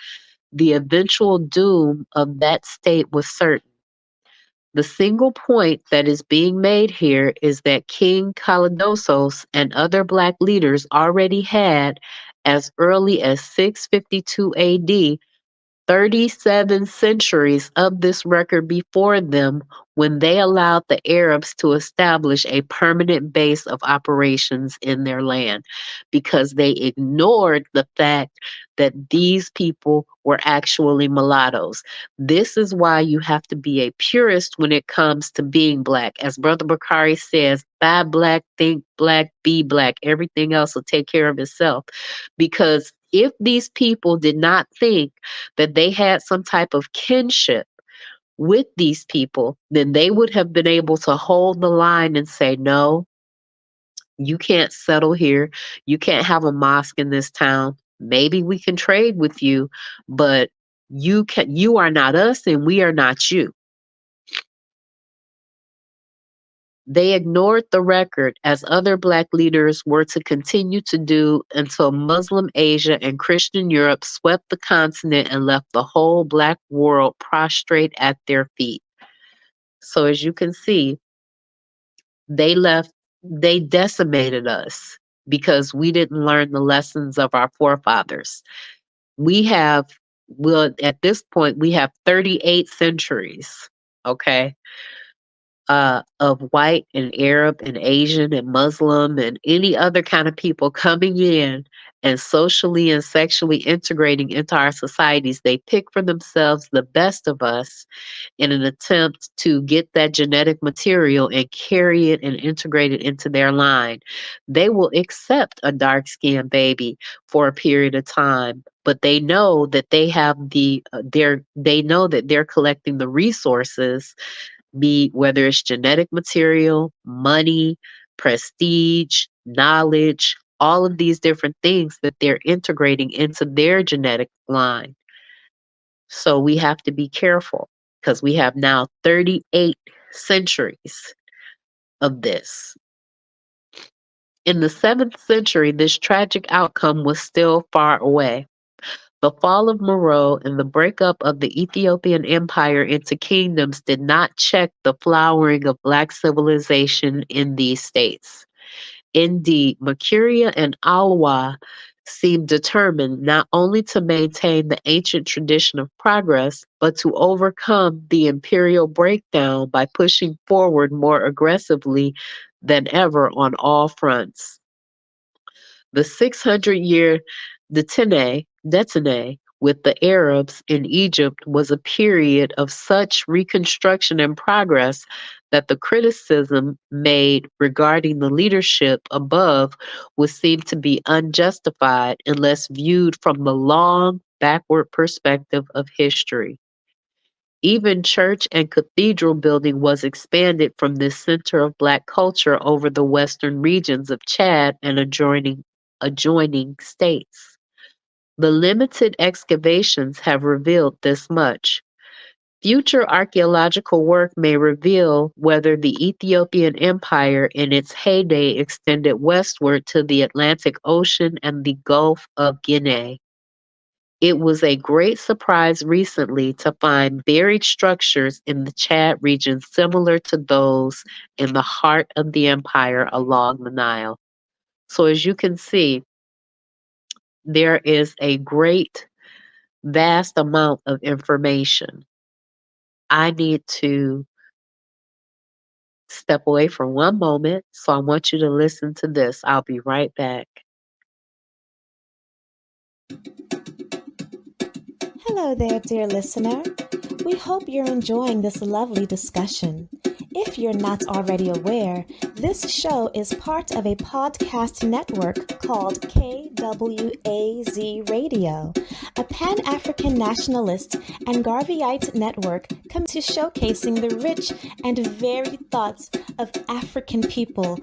the eventual doom of that state was certain. The single point that is being made here is that King Kalidosos and other Black leaders already had, as early as 652 AD, 37 centuries of this record before them when they allowed the Arabs to establish a permanent base of operations in their land, because they ignored the fact that these people were actually mulattoes. This is why you have to be a purist when it comes to being Black. As Brother Bakari says, buy Black, think Black, be Black. Everything else will take care of itself. Because if these people did not think that they had some type of kinship with these people, then they would have been able to hold the line and say, no, you can't settle here. You can't have a mosque in this town. Maybe we can trade with you, but you are not us and we are not you. They ignored the record, as other Black leaders were to continue to do until Muslim Asia and Christian Europe swept the continent and left the whole Black world prostrate at their feet. So as you can see, they decimated us because we didn't learn the lessons of our forefathers. At this point, we have 38 centuries, okay? Of white and Arab and Asian and Muslim and any other kind of people coming in and socially and sexually integrating into our societies. They pick for themselves the best of us in an attempt to get that genetic material and carry it and integrate it into their line. They will accept a dark-skinned baby for a period of time, but they know that they have they know that they're collecting the resources, whether it's genetic material, money, prestige, knowledge, all of these different things that they're integrating into their genetic line. So we have to be careful because we have now 38 centuries of this. In the 7th century, this tragic outcome was still far away. The fall of Meroe and the breakup of the Ethiopian Empire into kingdoms did not check the flowering of Black civilization in these states. Indeed, Makuria and Alwa seemed determined not only to maintain the ancient tradition of progress, but to overcome the imperial breakdown by pushing forward more aggressively than ever on all fronts. The 600-year Detene with the Arabs in Egypt was a period of such reconstruction and progress that the criticism made regarding the leadership above would seem to be unjustified unless viewed from the long backward perspective of history. Even church and cathedral building was expanded from this center of Black culture over the western regions of Chad and adjoining states. The limited excavations have revealed this much. Future archaeological work may reveal whether the Ethiopian Empire in its heyday extended westward to the Atlantic Ocean and the Gulf of Guinea. It was a great surprise recently to find buried structures in the Chad region similar to those in the heart of the empire along the Nile. So as you can see, there is a vast amount of information. I need to step away for one moment. So I want you to listen to this. I'll be right back.
Hello there, dear listener. We hope you're enjoying this lovely discussion. If you're not already aware, this show is part of a podcast network called KWAZ Radio, a Pan-African nationalist and Garveyite network committed to showcasing the rich and varied thoughts of African people.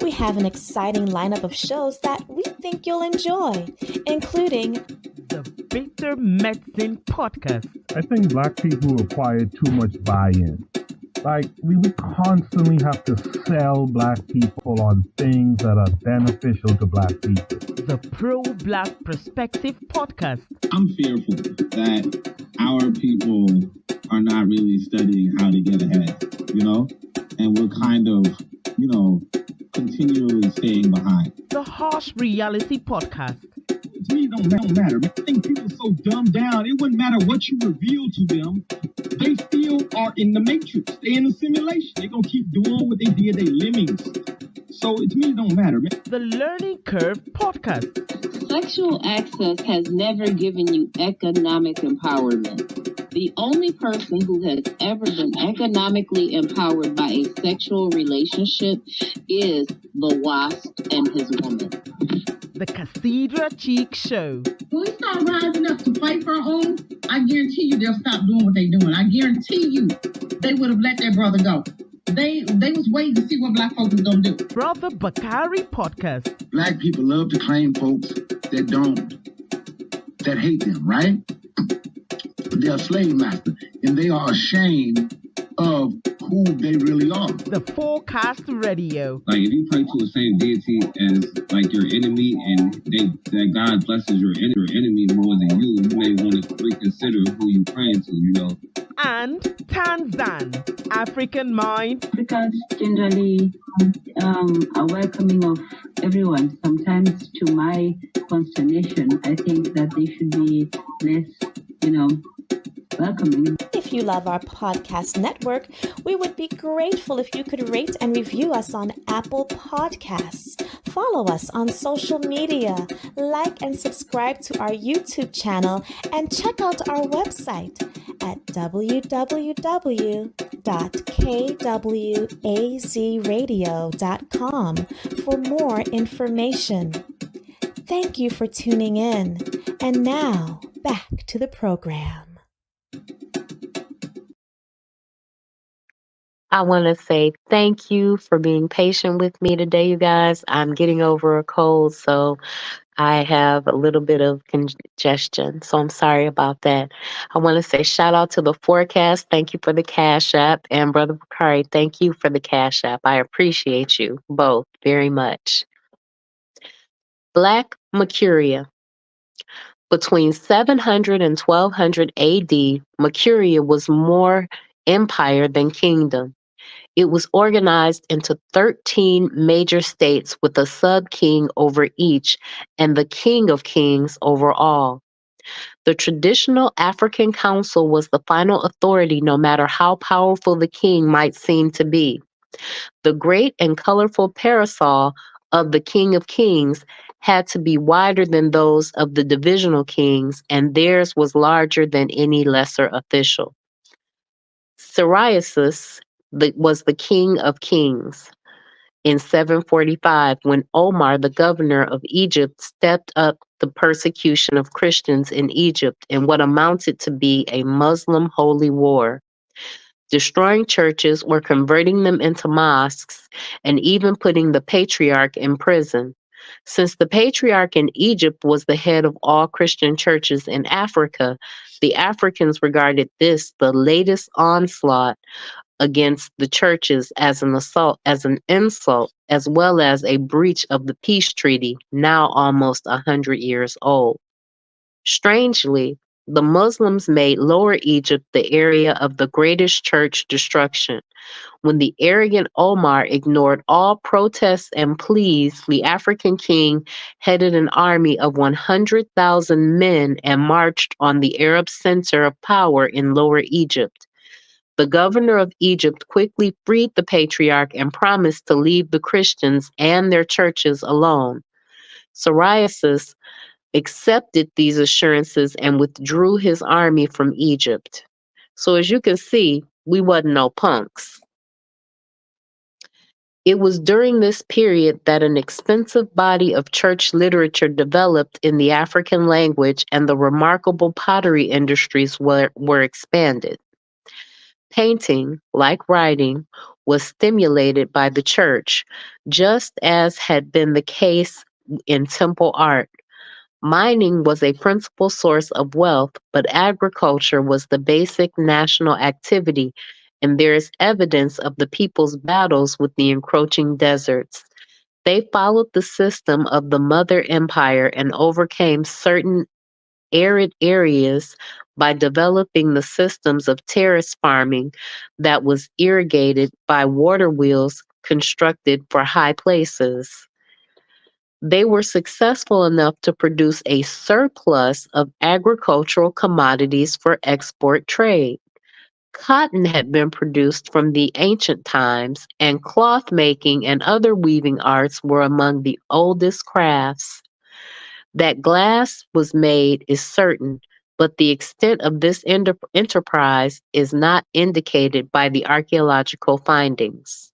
We have an exciting lineup of shows that we think you'll enjoy, including
the Bitter Medicine Podcast.
I think black people require too much buy-in. Like, we would constantly have to sell black people on things that are beneficial to black people.
The Pro-Black Perspective Podcast.
I'm fearful that our people are not really studying how to get ahead, and we're kind of, continually staying behind.
The Harsh Reality Podcast.
To me, it don't matter. I think people are so dumbed down, it wouldn't matter what you reveal to them. They still are in the matrix. They're in the simulation. They're going to keep doing what they did. They lemmings. So to me, it don't matter, man.
The Learning Curve Podcast.
Sexual access has never given you economic empowerment. The only person who has ever been economically empowered by a sexual relationship is the wasp and his woman.
The Cassandra Cheek Show.
When we start rising up to fight for our own, I guarantee you they'll stop doing what they're doing. I guarantee you they would have let their brother go. They was waiting to see what black folks was going to do.
Brother Bakari Podcast.
Black people love to claim folks that hate them, right? They're a slave master, and they are ashamed of who they really are.
The Forecast Radio.
Like, if you pray to the same deity as, like, your enemy, and that God blesses your enemy more than you may want to reconsider who you praying to,
And Tanzan, African Mind.
Africans generally are welcoming of everyone. Sometimes, to my consternation, I think that they should be less, welcoming.
If you love our podcast network, we would be grateful if you could rate and review us on Apple Podcasts. Follow us on social media, like and subscribe to our YouTube channel, and check out our website at www.kwazradio.com for more information. Thank you for tuning in. And now, back to the program.
I want to say thank you for being patient with me today, you guys. I'm getting over a cold, so I have a little bit of congestion, so I'm sorry about that. I want to say shout out to the Forecast. Thank you for the Cash App. And Brother Bakari, thank you for the Cash App. I appreciate you both very much. Black Mercuria. Between 700 and 1200 AD, Mercuria was more empire than kingdom. It was organized into 13 major states with a sub-king over each and the king of kings over all. The traditional African council was the final authority no matter how powerful the king might seem to be. The great and colorful parasol of the king of kings had to be wider than those of the divisional kings, and theirs was larger than any lesser official. Cyrus was the king of kings in 745 when Omar, the governor of Egypt, stepped up the persecution of Christians in Egypt in what amounted to be a Muslim holy war, destroying churches or converting them into mosques, and even putting the patriarch in prison. Since the patriarch in Egypt was the head of all Christian churches in Africa, the Africans regarded this, the latest onslaught against the churches, as an insult, as well as a breach of the peace treaty, now almost 100 years old. Strangely, the Muslims made Lower Egypt the area of the greatest church destruction. When the arrogant Omar ignored all protests and pleas, the African king headed an army of 100,000 men and marched on the Arab center of power in Lower Egypt. The governor of Egypt quickly freed the patriarch and promised to leave the Christians and their churches alone. Cyrus accepted these assurances and withdrew his army from Egypt. So as you can see, we wasn't no punks. It was during this period that an expensive body of church literature developed in the African language and the remarkable pottery industries were expanded. Painting, like writing, was stimulated by the church, just as had been the case in temple art. Mining was a principal source of wealth, but agriculture was the basic national activity, and there is evidence of the people's battles with the encroaching deserts. They followed the system of the Mother Empire and overcame certain arid areas by developing the systems of terrace farming that was irrigated by water wheels constructed for high places. They were successful enough to produce a surplus of agricultural commodities for export trade. Cotton had been produced from the ancient times, and cloth making and other weaving arts were among the oldest crafts. That glass was made is certain, but the extent of this enterprise is not indicated by the archaeological findings.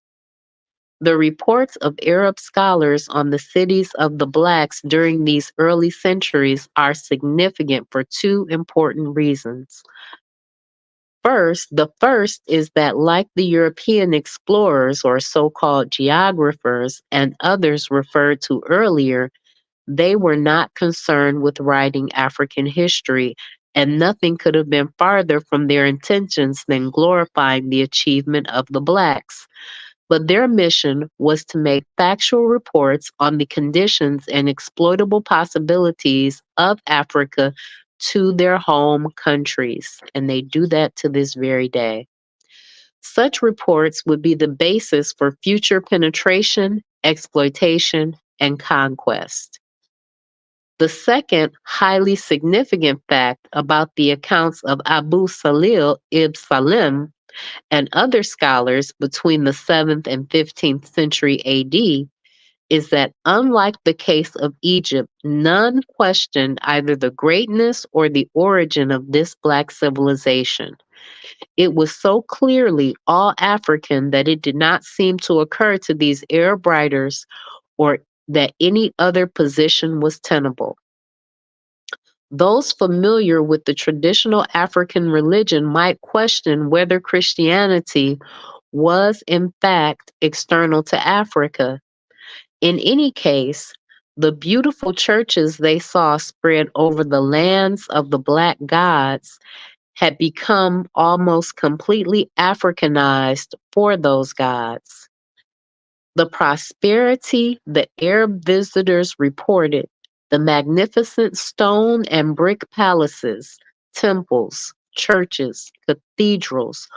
The reports of Arab scholars on the cities of the blacks during these early centuries are significant for two important reasons. The first is that, like the European explorers or so-called geographers and others referred to earlier, they were not concerned with writing African history, and nothing could have been farther from their intentions than glorifying the achievement of the blacks. But their mission was to make factual reports on the conditions and exploitable possibilities of Africa to their home countries, and they do that to this very day. Such reports would be the basis for future penetration, exploitation, and conquest. The second highly significant fact about the accounts of Abu Salil ibn Salim and other scholars between the 7th and 15th century AD is that, unlike the case of Egypt, none questioned either the greatness or the origin of this Black civilization. It was so clearly all African that it did not seem to occur to these Arab writers or that any other position was tenable. Those familiar with the traditional African religion might question whether Christianity was in fact external to Africa. In any case, the beautiful churches they saw spread over the lands of the Black gods had become almost completely Africanized for those gods. The prosperity the Arab visitors reported, the magnificent stone and brick palaces, temples, churches, cathedrals,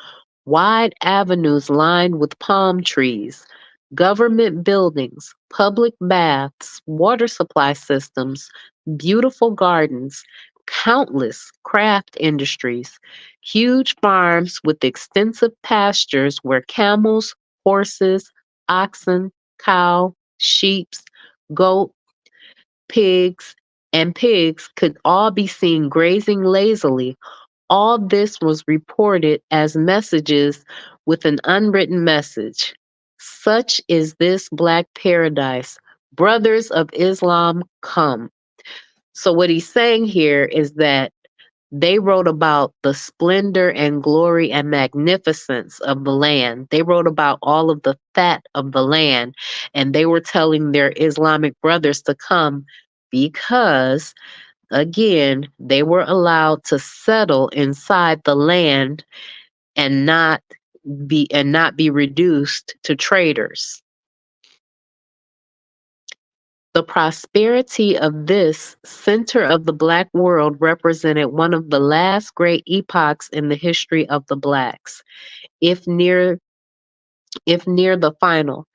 wide avenues lined with palm trees, government buildings, public baths, water supply systems, beautiful gardens, countless craft industries, huge farms with extensive pastures where camels, horses, oxen, cow, sheep, goat, pigs could all be seen grazing lazily. All this was reported as messages with an unwritten message. Such is this Black paradise. Brothers of Islam, come. So what he's saying here is that they wrote about the splendor and glory and magnificence of the land. They wrote about all of the fat of the land, and they were telling their Islamic brothers to come because, again, they were allowed to settle inside the land and not be reduced to traders. The prosperity of this center of the Black world represented one of the last great epochs in the history of the Blacks, if near the final.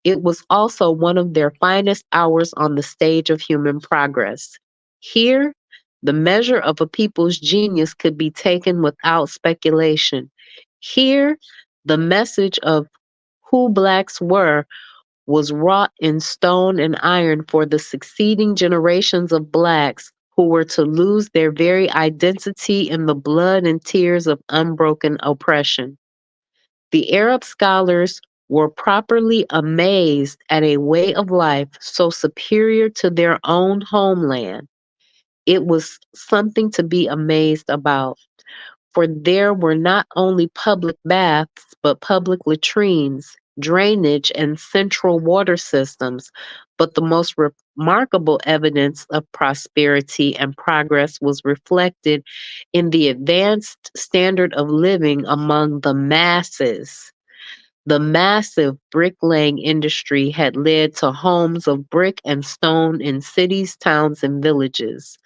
It was also one of their finest hours on the stage of human progress. Here, the measure of a people's genius could be taken without speculation. Here, the message of who blacks were was wrought in stone and iron for the succeeding generations of blacks who were to lose their very identity in the blood and tears of unbroken oppression. The Arab scholars were properly amazed at a way of life so superior to their own homeland. It was something to be amazed about, for there were not only public baths, but public latrines, drainage, and central water systems. But the most remarkable evidence of prosperity and progress was reflected in the advanced standard of living among the masses. The massive bricklaying industry had led to homes of brick and stone in cities, towns, and villages,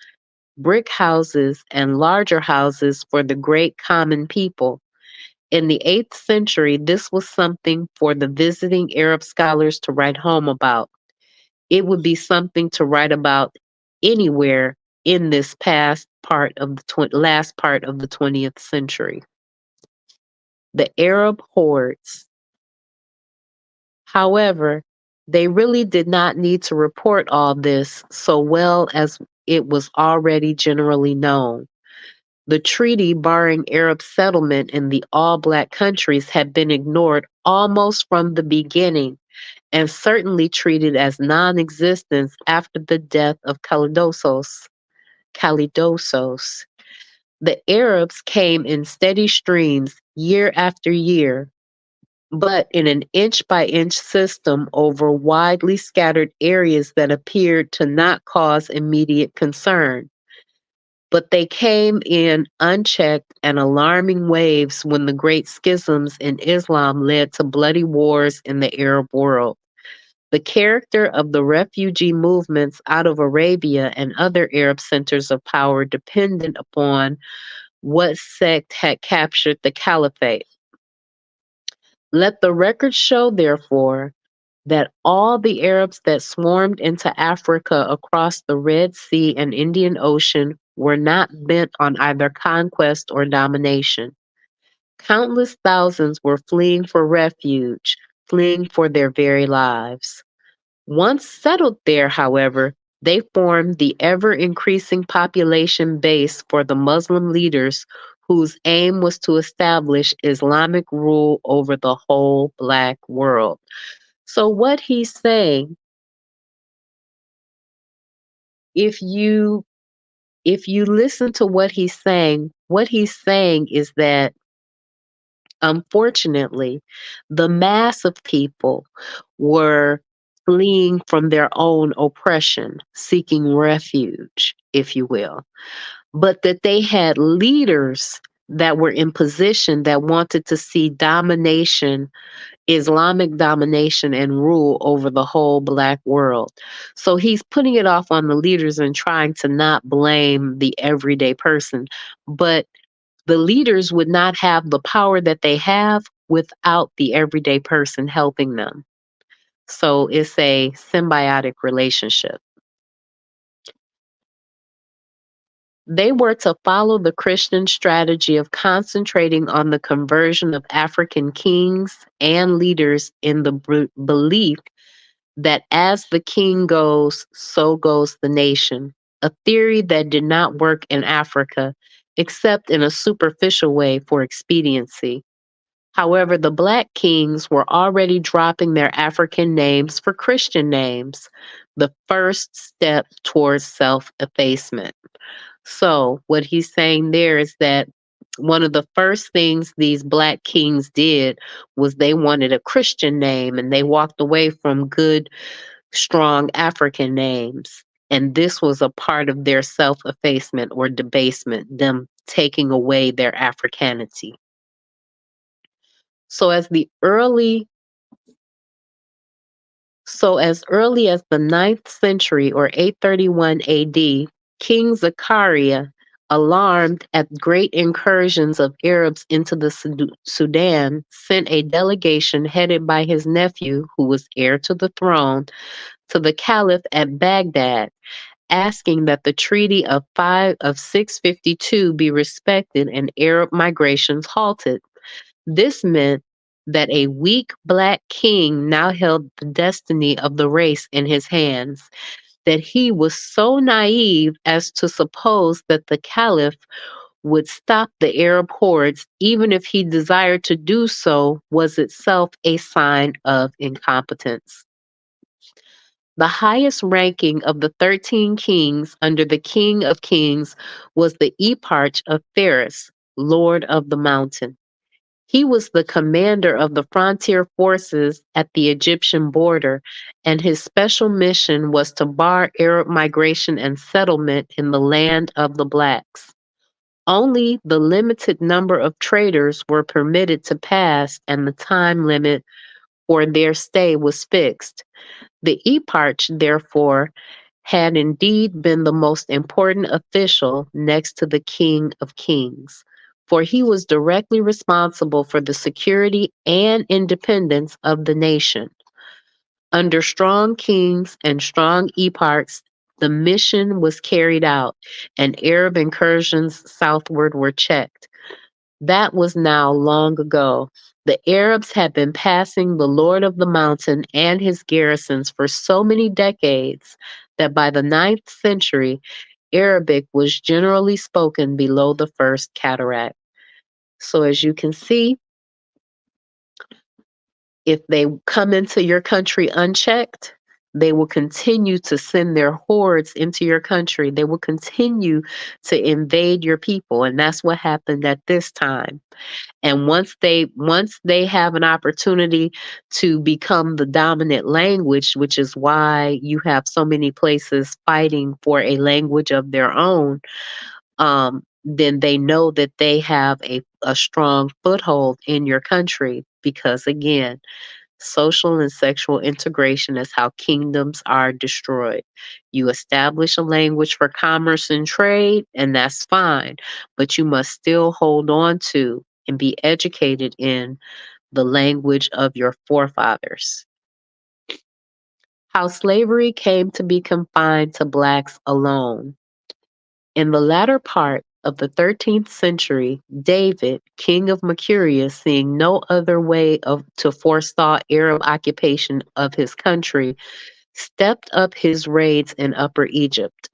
brick houses and larger houses for the great common people. In the 8th century, this was something for the visiting Arab scholars to write home about. It would be something to write about anywhere in this last part of the 20th century. The Arab hordes. However, they really did not need to report all this so well as it was already generally known. The treaty barring Arab settlement in the all-black countries had been ignored almost from the beginning and certainly treated as non-existent after the death of Kalidosos. The Arabs came in steady streams year after year, but in an inch-by-inch system over widely scattered areas that appeared to not cause immediate concern. But they came in unchecked and alarming waves when the great schisms in Islam led to bloody wars in the Arab world. The character of the refugee movements out of Arabia and other Arab centers of power depended upon what sect had captured the caliphate. Let the record show, therefore, that all the Arabs that swarmed into Africa across the Red Sea and Indian Ocean were not bent on either conquest or domination. Countless thousands were fleeing for refuge, fleeing for their very lives. Once settled there, however, they formed the ever-increasing population base for the Muslim leaders whose aim was to establish Islamic rule over the whole Black world. So what he's saying, if you listen to what he's saying is that unfortunately, the mass of people were fleeing from their own oppression, seeking refuge, if you will, but that they had leaders that were in position that wanted to see domination, Islamic domination and rule over the whole Black world. So he's putting it off on the leaders and trying to not blame the everyday person. But the leaders would not have the power that they have without the everyday person helping them. So it's a symbiotic relationship. They were to follow the Christian strategy of concentrating on the conversion of African kings and leaders in the belief that as the king goes, so goes the nation, a theory that did not work in Africa, except in a superficial way for expediency. However, the Black kings were already dropping their African names for Christian names, the first step towards self-effacement. So what he's saying there is that one of the first things these Black kings did was they wanted a Christian name, and they walked away from good, strong African names. And this was a part of their self-effacement or debasement, them taking away their Africanity. So as early as the 9th century or 831 AD, King Zechariah, alarmed at great incursions of Arabs into the Sudan, sent a delegation headed by his nephew, who was heir to the throne, to the Caliph at Baghdad, asking that the Treaty of 652 be respected and Arab migrations halted. This meant that a weak black king now held the destiny of the race in his hands, that he was so naive as to suppose that the caliph would stop the Arab hordes, even if he desired to do so, was itself a sign of incompetence. The highest ranking of the 13 kings under the King of Kings was the Eparch of Pharis, Lord of the Mountain. He was the commander of the frontier forces at the Egyptian border, and his special mission was to bar Arab migration and settlement in the land of the blacks. Only the limited number of traders were permitted to pass, and the time limit for their stay was fixed. The Eparch, therefore, had indeed been the most important official next to the King of Kings, for he was directly responsible for the security and independence of the nation. Under strong kings and strong eparchs, the mission was carried out, and Arab incursions southward were checked. That was now long ago. The Arabs had been passing the Lord of the Mountain and his garrisons for so many decades that by the 9th century, Arabic was generally spoken below the First Cataract. So as you can see, if they come into your country unchecked, they will continue to send their hordes into your country. They will continue to invade your people. And that's what happened at this time. And once they have an opportunity to become the dominant language, which is why you have so many places fighting for a language of their own, then they know that they have a strong foothold in your country because, again, social and sexual integration is how kingdoms are destroyed. You establish a language for commerce and trade, and that's fine, but you must still hold on to and be educated in the language of your forefathers. How slavery came to be confined to blacks alone. In the latter part of the 13th century, David, king of Makuria, seeing no other way to forestall Arab occupation of his country, stepped up his raids in Upper Egypt.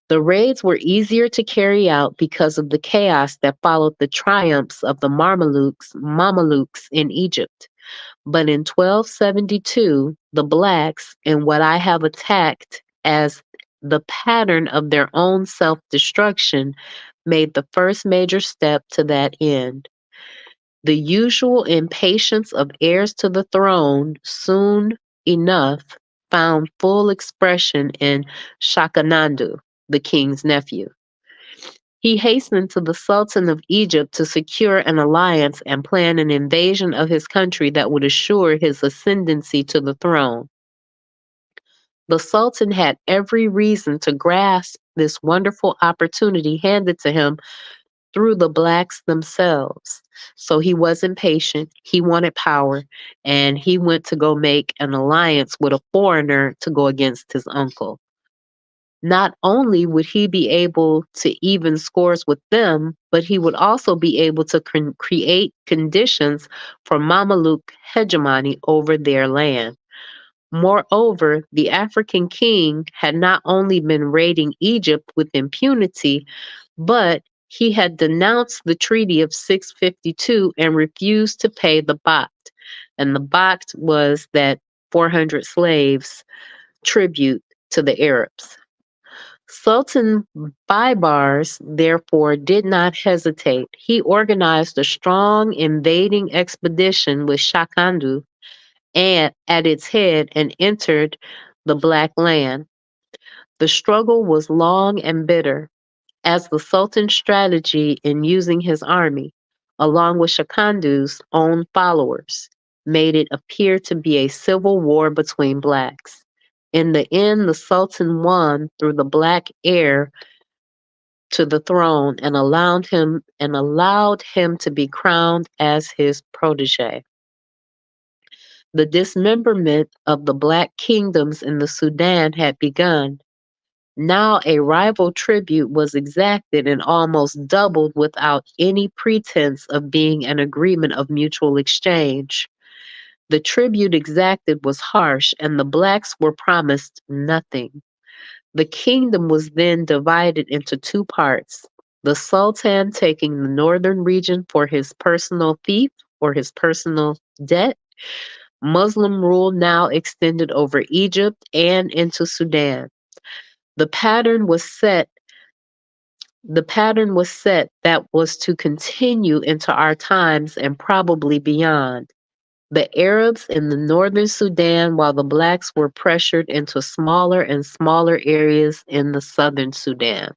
The raids were easier to carry out because of the chaos that followed the triumphs of the Mamelukes in Egypt. But in 1272, the blacks, in what I have attacked as the pattern of their own self-destruction, made the first major step to that end. The usual impatience of heirs to the throne soon enough found full expression in Shakanandu, the king's nephew. He hastened to the Sultan of Egypt to secure an alliance and plan an invasion of his country that would assure his ascendancy to the throne. The Sultan had every reason to grasp this wonderful opportunity handed to him through the blacks themselves. So he wasn't patient, he wanted power, and he went to go make an alliance with a foreigner to go against his uncle. Not only would he be able to even scores with them, but he would also be able to create conditions for Mameluke hegemony over their land. Moreover, the African king had not only been raiding Egypt with impunity, but he had denounced the Treaty of 652 and refused to pay the Baht. And the Baht was that 400 slaves tribute to the Arabs. Sultan Baibars, therefore, did not hesitate. He organized a strong invading expedition with Shakandu and at its head and entered the Black Land. The struggle was long and bitter, as the Sultan's strategy in using his army, along with Shakandu's own followers, made it appear to be a civil war between blacks. In the end, the Sultan won through the black heir to the throne and allowed him to be crowned as his protege. The dismemberment of the black kingdoms in the Sudan had begun. Now a rival tribute was exacted and almost doubled without any pretense of being an agreement of mutual exchange. The tribute exacted was harsh, and the blacks were promised nothing. The kingdom was then divided into two parts, the Sultan taking the northern region for his personal fief or his personal debt. Muslim rule now extended over Egypt and into Sudan. The pattern was set that was to continue into our times and probably beyond. The Arabs in the northern Sudan, while the blacks were pressured into smaller and smaller areas in the southern Sudan.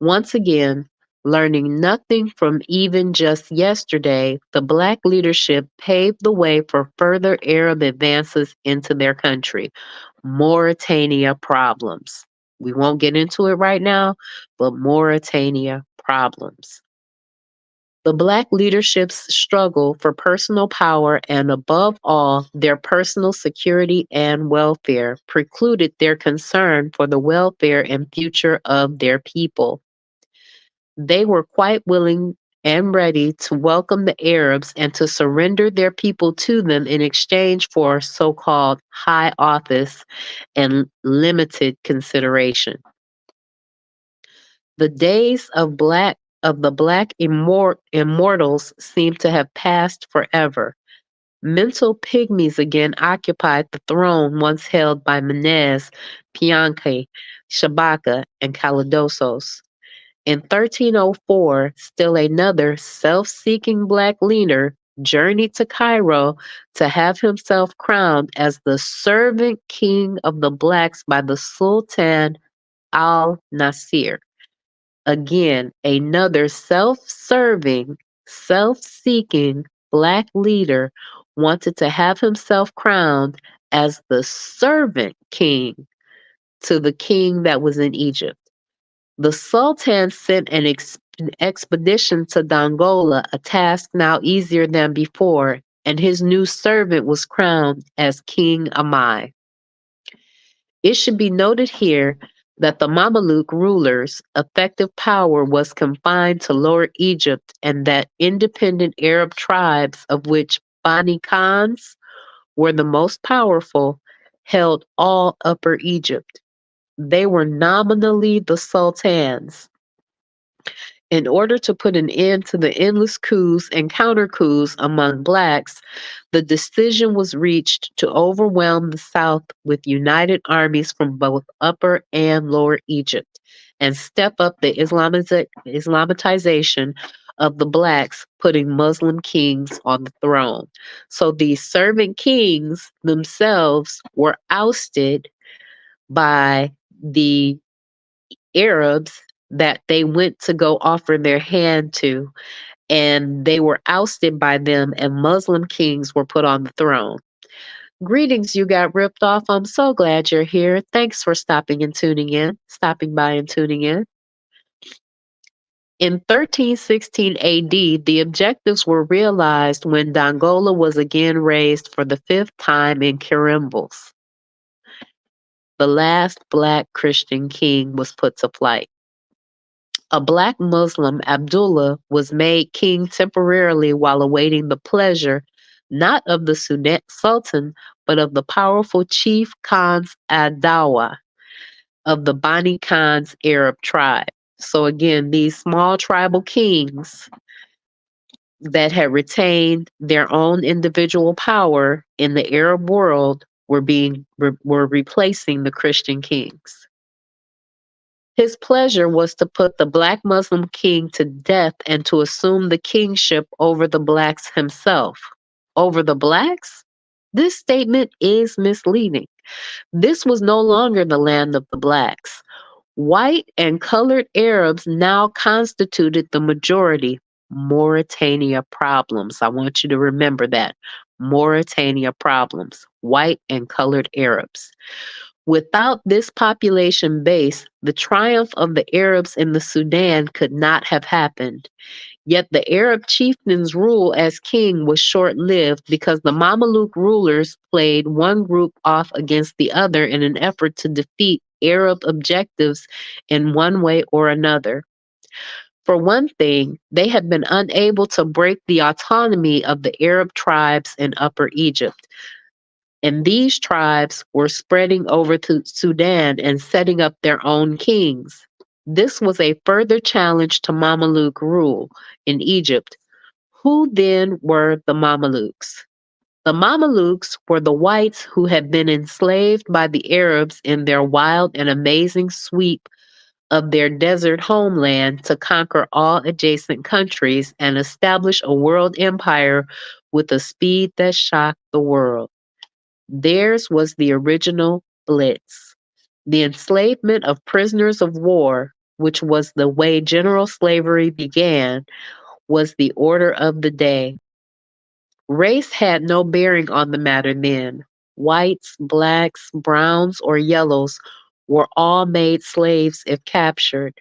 Once again, learning nothing from even just yesterday, the black leadership paved the way for further Arab advances into their country. Mauritania problems. We won't get into it right now, but Mauritania problems. The black leadership's struggle for personal power and, above all, their personal security and welfare precluded their concern for the welfare and future of their people. They were quite willing and ready to welcome the Arabs and to surrender their people to them in exchange for so-called high office and limited consideration. The days of the black immortals seem to have passed forever. Mental pygmies again occupied the throne once held by Menez, Pianki, Shabaka, and Calidosos. In 1304, still another self-seeking black leader journeyed to Cairo to have himself crowned as the servant king of the blacks by the Sultan al-Nasir. Again, another self-serving, self-seeking black leader wanted to have himself crowned as the servant king to the king that was in Egypt. The Sultan sent an expedition to Dongola, a task now easier than before, and his new servant was crowned as King Amai. It should be noted here that the Mameluke rulers' effective power was confined to Lower Egypt and that independent Arab tribes, of which Bani Khans were the most powerful, held all Upper Egypt. They were nominally the sultans. In order to put an end to the endless coups and counter-coups among blacks, the decision was reached to overwhelm the South with united armies from both Upper and Lower Egypt and step up the Islamatization of the blacks, putting Muslim kings on the throne. So these servant kings themselves were ousted by the Arabs that they went to go offer their hand to, and they were ousted by them, and Muslim kings were put on the throne. Greetings, you got ripped off. I'm so glad you're here. Thanks for stopping by and tuning in. In 1316 AD, the objectives were realized when Dongola was again raised for the 5th time in Kirimbles. The last black Christian king was put to flight. A black Muslim, Abdullah, was made king temporarily while awaiting the pleasure not of the Sudan Sultan, but of the powerful chief Khans Adawa of the Bani Khans Arab tribe. So again, these small tribal kings that had retained their own individual power in the Arab world were replacing the Christian kings. His pleasure was to put the black Muslim king to death and to assume the kingship over the blacks himself. Over the blacks? This statement is misleading. This was no longer the land of the blacks. White and colored Arabs now constituted the majority. Mauritania problems. I want you to remember that. Mauritania problems. White and colored Arabs. Without this population base, the triumph of the Arabs in the Sudan could not have happened. Yet the Arab chieftain's rule as king was short-lived because the Mameluke rulers played one group off against the other in an effort to defeat Arab objectives in one way or another. For one thing, they had been unable to break the autonomy of the Arab tribes in Upper Egypt, and these tribes were spreading over to Sudan and setting up their own kings. This was a further challenge to Mameluke rule in Egypt. Who then were the Mamelukes? The Mamelukes were the whites who had been enslaved by the Arabs in their wild and amazing sweep of their desert homeland to conquer all adjacent countries and establish a world empire with a speed that shocked the world. Theirs was the original Blitz. The enslavement of prisoners of war, which was the way general slavery began, was the order of the day. Race had no bearing on the matter then. Whites, blacks, browns, or yellows were all made slaves if captured.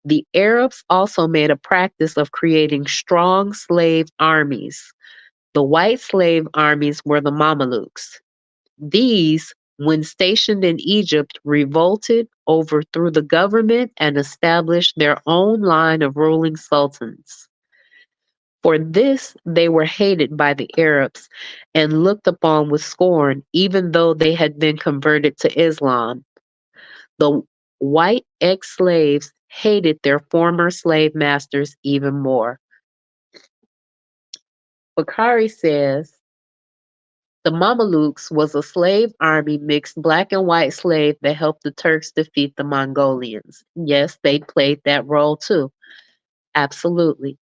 The Arabs also made a practice of creating strong slave armies. The white slave armies were the Mamelukes. These, when stationed in Egypt, revolted, overthrew the government, and established their own line of ruling sultans. For this, they were hated by the Arabs and looked upon with scorn, even though they had been converted to Islam. The white ex-slaves hated their former slave masters even more. Bakari says, the Mamelukes was a slave army mixed black and white slave that helped the Turks defeat the Mongolians. Yes, they played that role too. Absolutely.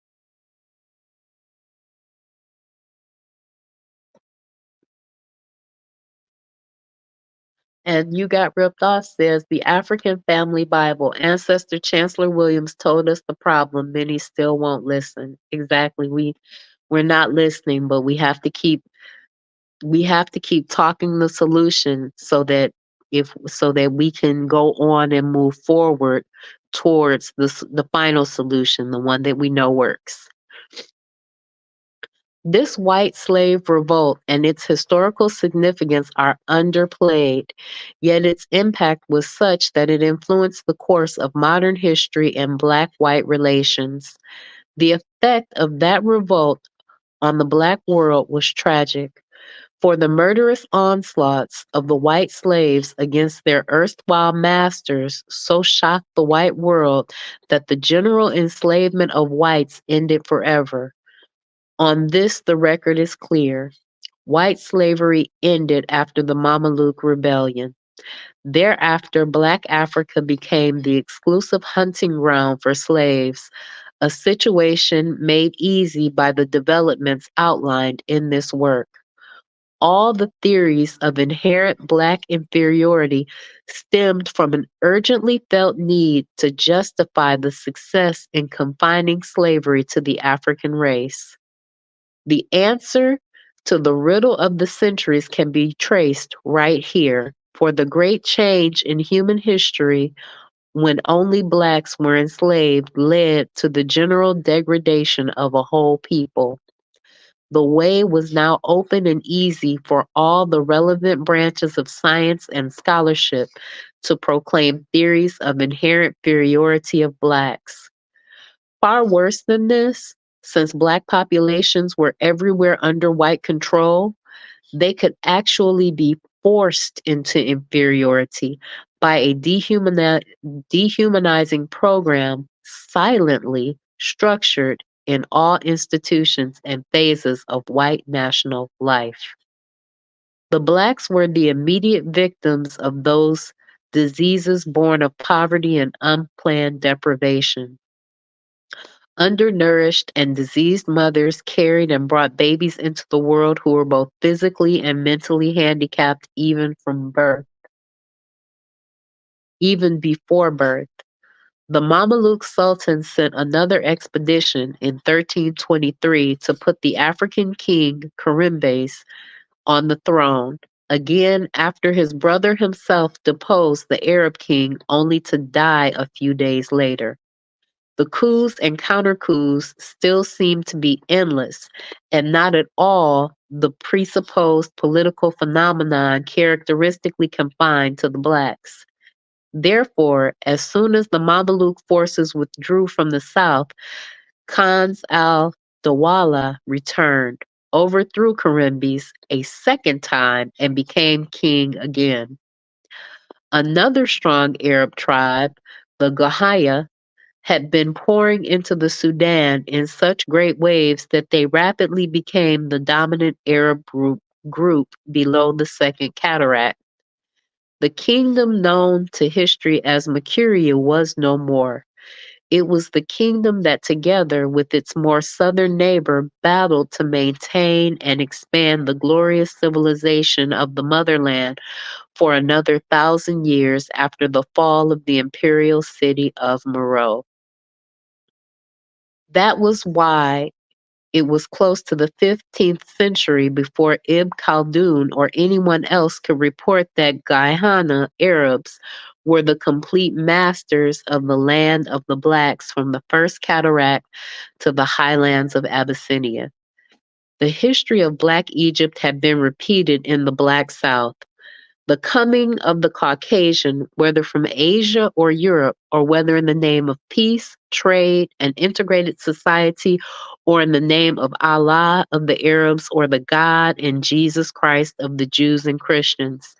And You Got Ripped Off says, the African Family Bible, Ancestor Chancellor Williams told us the problem. Many still won't listen. Exactly. We're not listening, but we have to keep talking the solution so that we can go on and move forward towards the final solution, the one that we know works. This white slave revolt and its historical significance are underplayed, yet its impact was such that it influenced the course of modern history and black-white relations. The effect of that revolt on the black world was tragic. For the murderous onslaughts of the white slaves against their erstwhile masters so shocked the white world that the general enslavement of whites ended forever. On this, the record is clear. White slavery ended after the Mameluke Rebellion. Thereafter, Black Africa became the exclusive hunting ground for slaves, a situation made easy by the developments outlined in this work. All the theories of inherent Black inferiority stemmed from an urgently felt need to justify the success in confining slavery to the African race. The answer to the riddle of the centuries can be traced right here, for the great change in human history when only Blacks were enslaved led to the general degradation of a whole people. The way was now open and easy for all the relevant branches of science and scholarship to proclaim theories of inherent inferiority of Blacks. Far worse than this, since Black populations were everywhere under white control, they could actually be forced into inferiority by a dehumanizing program silently structured in all institutions and phases of white national life. The Blacks were the immediate victims of those diseases born of poverty and unplanned deprivation. Undernourished and diseased mothers carried and brought babies into the world who were both physically and mentally handicapped even before birth. The Mameluke Sultan sent another expedition in 1323 to put the African king, Karimbes, on the throne, again after his brother himself deposed the Arab king only to die a few days later. The coups and counter-coups still seem to be endless and not at all the presupposed political phenomenon characteristically confined to the Blacks. Therefore, as soon as the Mamluk forces withdrew from the south, Khans al-Dawala returned, overthrew Karimbis a second time, and became king again. Another strong Arab tribe, the Gahaya, had been pouring into the Sudan in such great waves that they rapidly became the dominant Arab group below the Second Cataract. The kingdom known to history as Makuria was no more. It was the kingdom that, together with its more southern neighbor, battled to maintain and expand the glorious civilization of the motherland for another 1,000 years after the fall of the imperial city of Meroe. That was why it was close to the 15th century before Ibn Khaldun or anyone else could report that Guyana Arabs were the complete masters of the land of the blacks from the First Cataract to the highlands of Abyssinia. The history of Black Egypt had been repeated in the Black South. The coming of the Caucasian, whether from Asia or Europe, or whether in the name of peace, trade, and integrated society, or in the name of Allah of the Arabs, or the God and Jesus Christ of the Jews and Christians.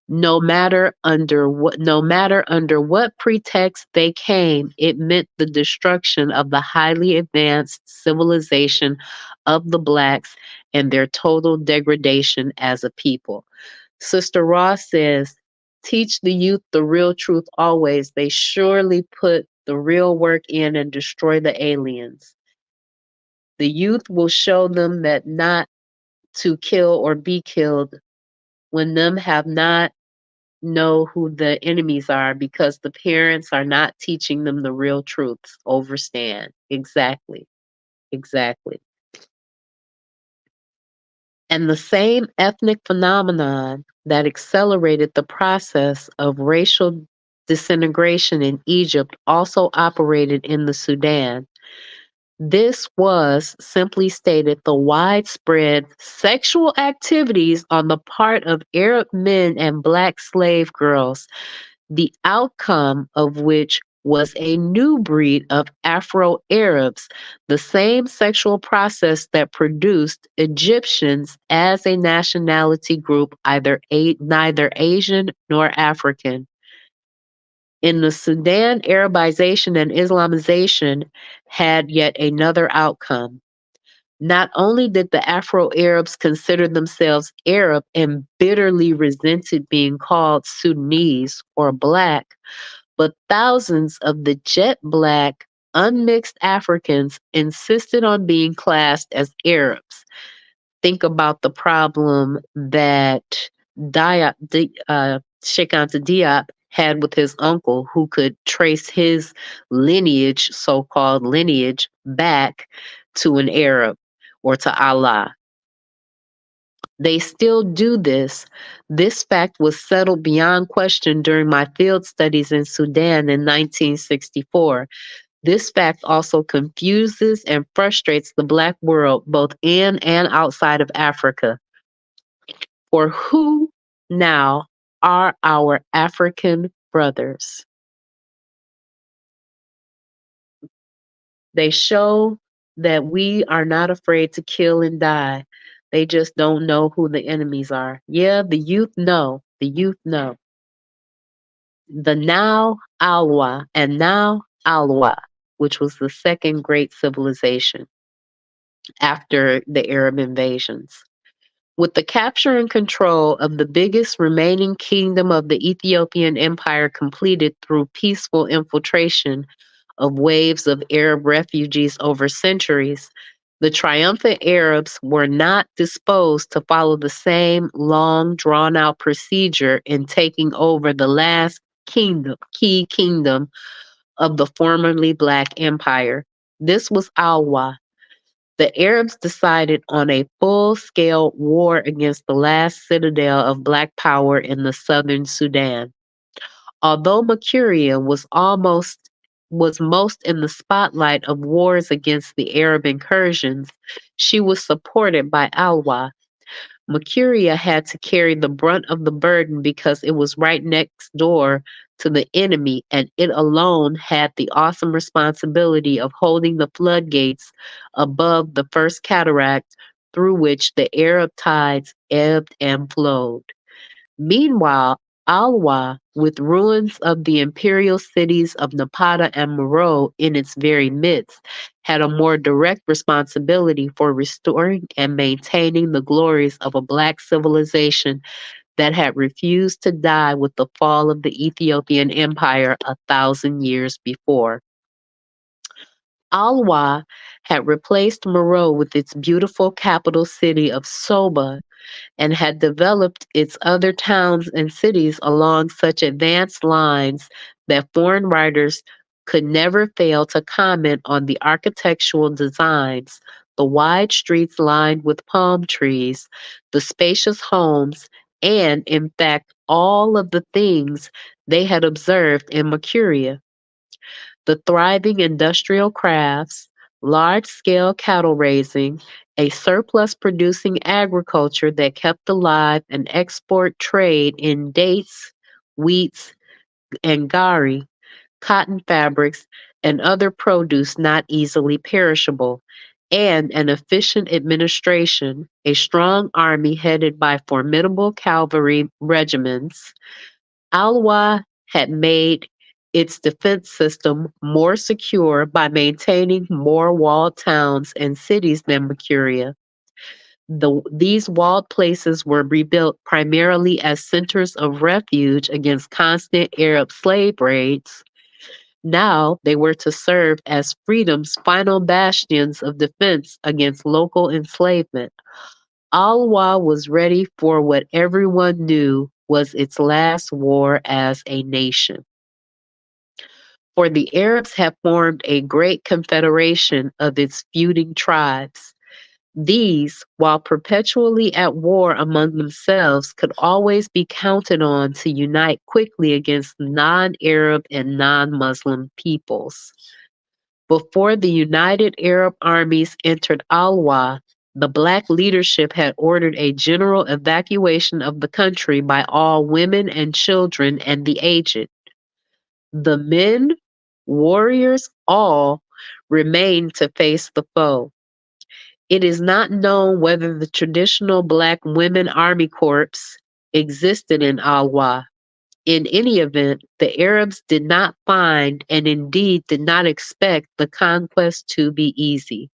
No matter under what pretext they came, it meant the destruction of the highly advanced civilization of the blacks and their total degradation as a people. Sister Ross says, teach the youth the real truth always. They surely put the real work in and destroy the aliens. The youth will show them that not to kill or be killed when them have not know who the enemies are because the parents are not teaching them the real truths. Overstand. Exactly. And the same ethnic phenomenon that accelerated the process of racial disintegration in Egypt also operated in the Sudan. This was, simply stated, the widespread sexual activities on the part of Arab men and Black slave girls, the outcome of which was a new breed of Afro-Arabs, the same sexual process that produced Egyptians as a nationality group, neither Asian nor African. In the Sudan, Arabization and Islamization had yet another outcome. Not only did the Afro-Arabs consider themselves Arab and bitterly resented being called Sudanese or Black, but thousands of the jet black, unmixed Africans insisted on being classed as Arabs. Think about the problem that Sheikh Anta Diop had with his uncle, who could trace his lineage, so-called lineage, back to an Arab or to Allah. They still do this. This fact was settled beyond question during my field studies in Sudan in 1964. This fact also confuses and frustrates the Black world, both in and outside of Africa. For who now are our African brothers? They show that we are not afraid to kill and die. They just don't know who the enemies are. Yeah, the youth know. The youth know. The now Alwa and now Alwa, which was the second great civilization after the Arab invasions. With the capture and control of the biggest remaining kingdom of the Ethiopian Empire completed through peaceful infiltration of waves of Arab refugees over centuries, the triumphant Arabs were not disposed to follow the same long, drawn-out procedure in taking over the last key kingdom of the formerly Black empire. This was Alwa. The Arabs decided on a full-scale war against the last citadel of Black power in the southern Sudan. Although Makuria was most in the spotlight of wars against the Arab incursions, she was supported by Alwa. Mercuria had to carry the brunt of the burden because it was right next door to the enemy, and it alone had the awesome responsibility of holding the floodgates above the first cataract through which the Arab tides ebbed and flowed. Meanwhile, Alwa, with ruins of the imperial cities of Napata and Meroe in its very midst, had a more direct responsibility for restoring and maintaining the glories of a black civilization that had refused to die with the fall of the Ethiopian Empire 1,000 years before. Alwa had replaced Meroe with its beautiful capital city of Soba and had developed its other towns and cities along such advanced lines that foreign writers could never fail to comment on the architectural designs, the wide streets lined with palm trees, the spacious homes, and, in fact, all of the things they had observed in Mercuria. The thriving industrial crafts, large-scale cattle raising, a surplus-producing agriculture that kept alive an export trade in dates, wheats, and gari, cotton fabrics, and other produce not easily perishable, and an efficient administration, a strong army headed by formidable cavalry regiments. Alwa had made its defense system more secure by maintaining more walled towns and cities than Mercuria. These walled places were rebuilt primarily as centers of refuge against constant Arab slave raids. Now they were to serve as freedom's final bastions of defense against local enslavement. Alwa was ready for what everyone knew was its last war as a nation. For the Arabs had formed a great confederation of its feuding tribes. These, while perpetually at war among themselves, could always be counted on to unite quickly against non-Arab and non-Muslim peoples. Before the united Arab armies entered Alwa, the black leadership had ordered a general evacuation of the country by all women and children and the aged. The men, warriors, all remained to face the foe. It is not known whether the traditional Black Women Army Corps existed in Alwa. In any event, the Arabs did not find and indeed did not expect the conquest to be easy.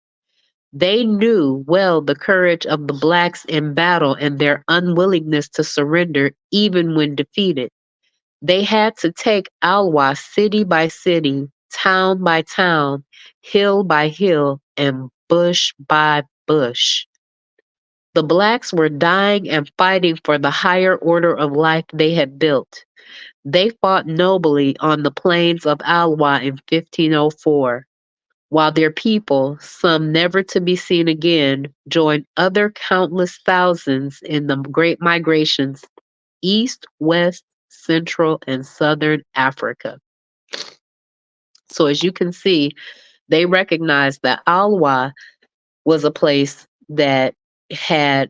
They knew well the courage of the Blacks in battle and their unwillingness to surrender even when defeated. They had to take Alwa city by city, town by town, hill by hill, and bush by bush. The Blacks were dying and fighting for the higher order of life they had built. They fought nobly on the plains of Alwa in 1504, while their people, some never to be seen again, joined other countless thousands in the great migrations east, west, central, and southern Africa. So as you can see, they recognized that Alwa was a place that had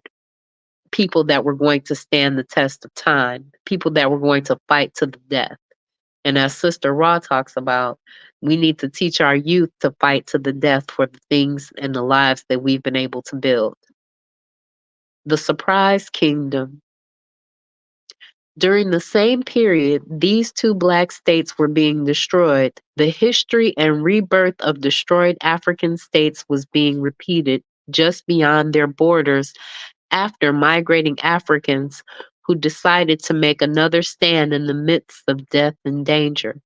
people that were going to stand the test of time, people that were going to fight to the death. And as Sister Ra talks about, we need to teach our youth to fight to the death for the things and the lives that we've been able to build. The Surprise Kingdom. During the same period these two Black states were being destroyed, the history and rebirth of destroyed African states was being repeated just beyond their borders after migrating Africans who decided to make another stand in the midst of death and danger.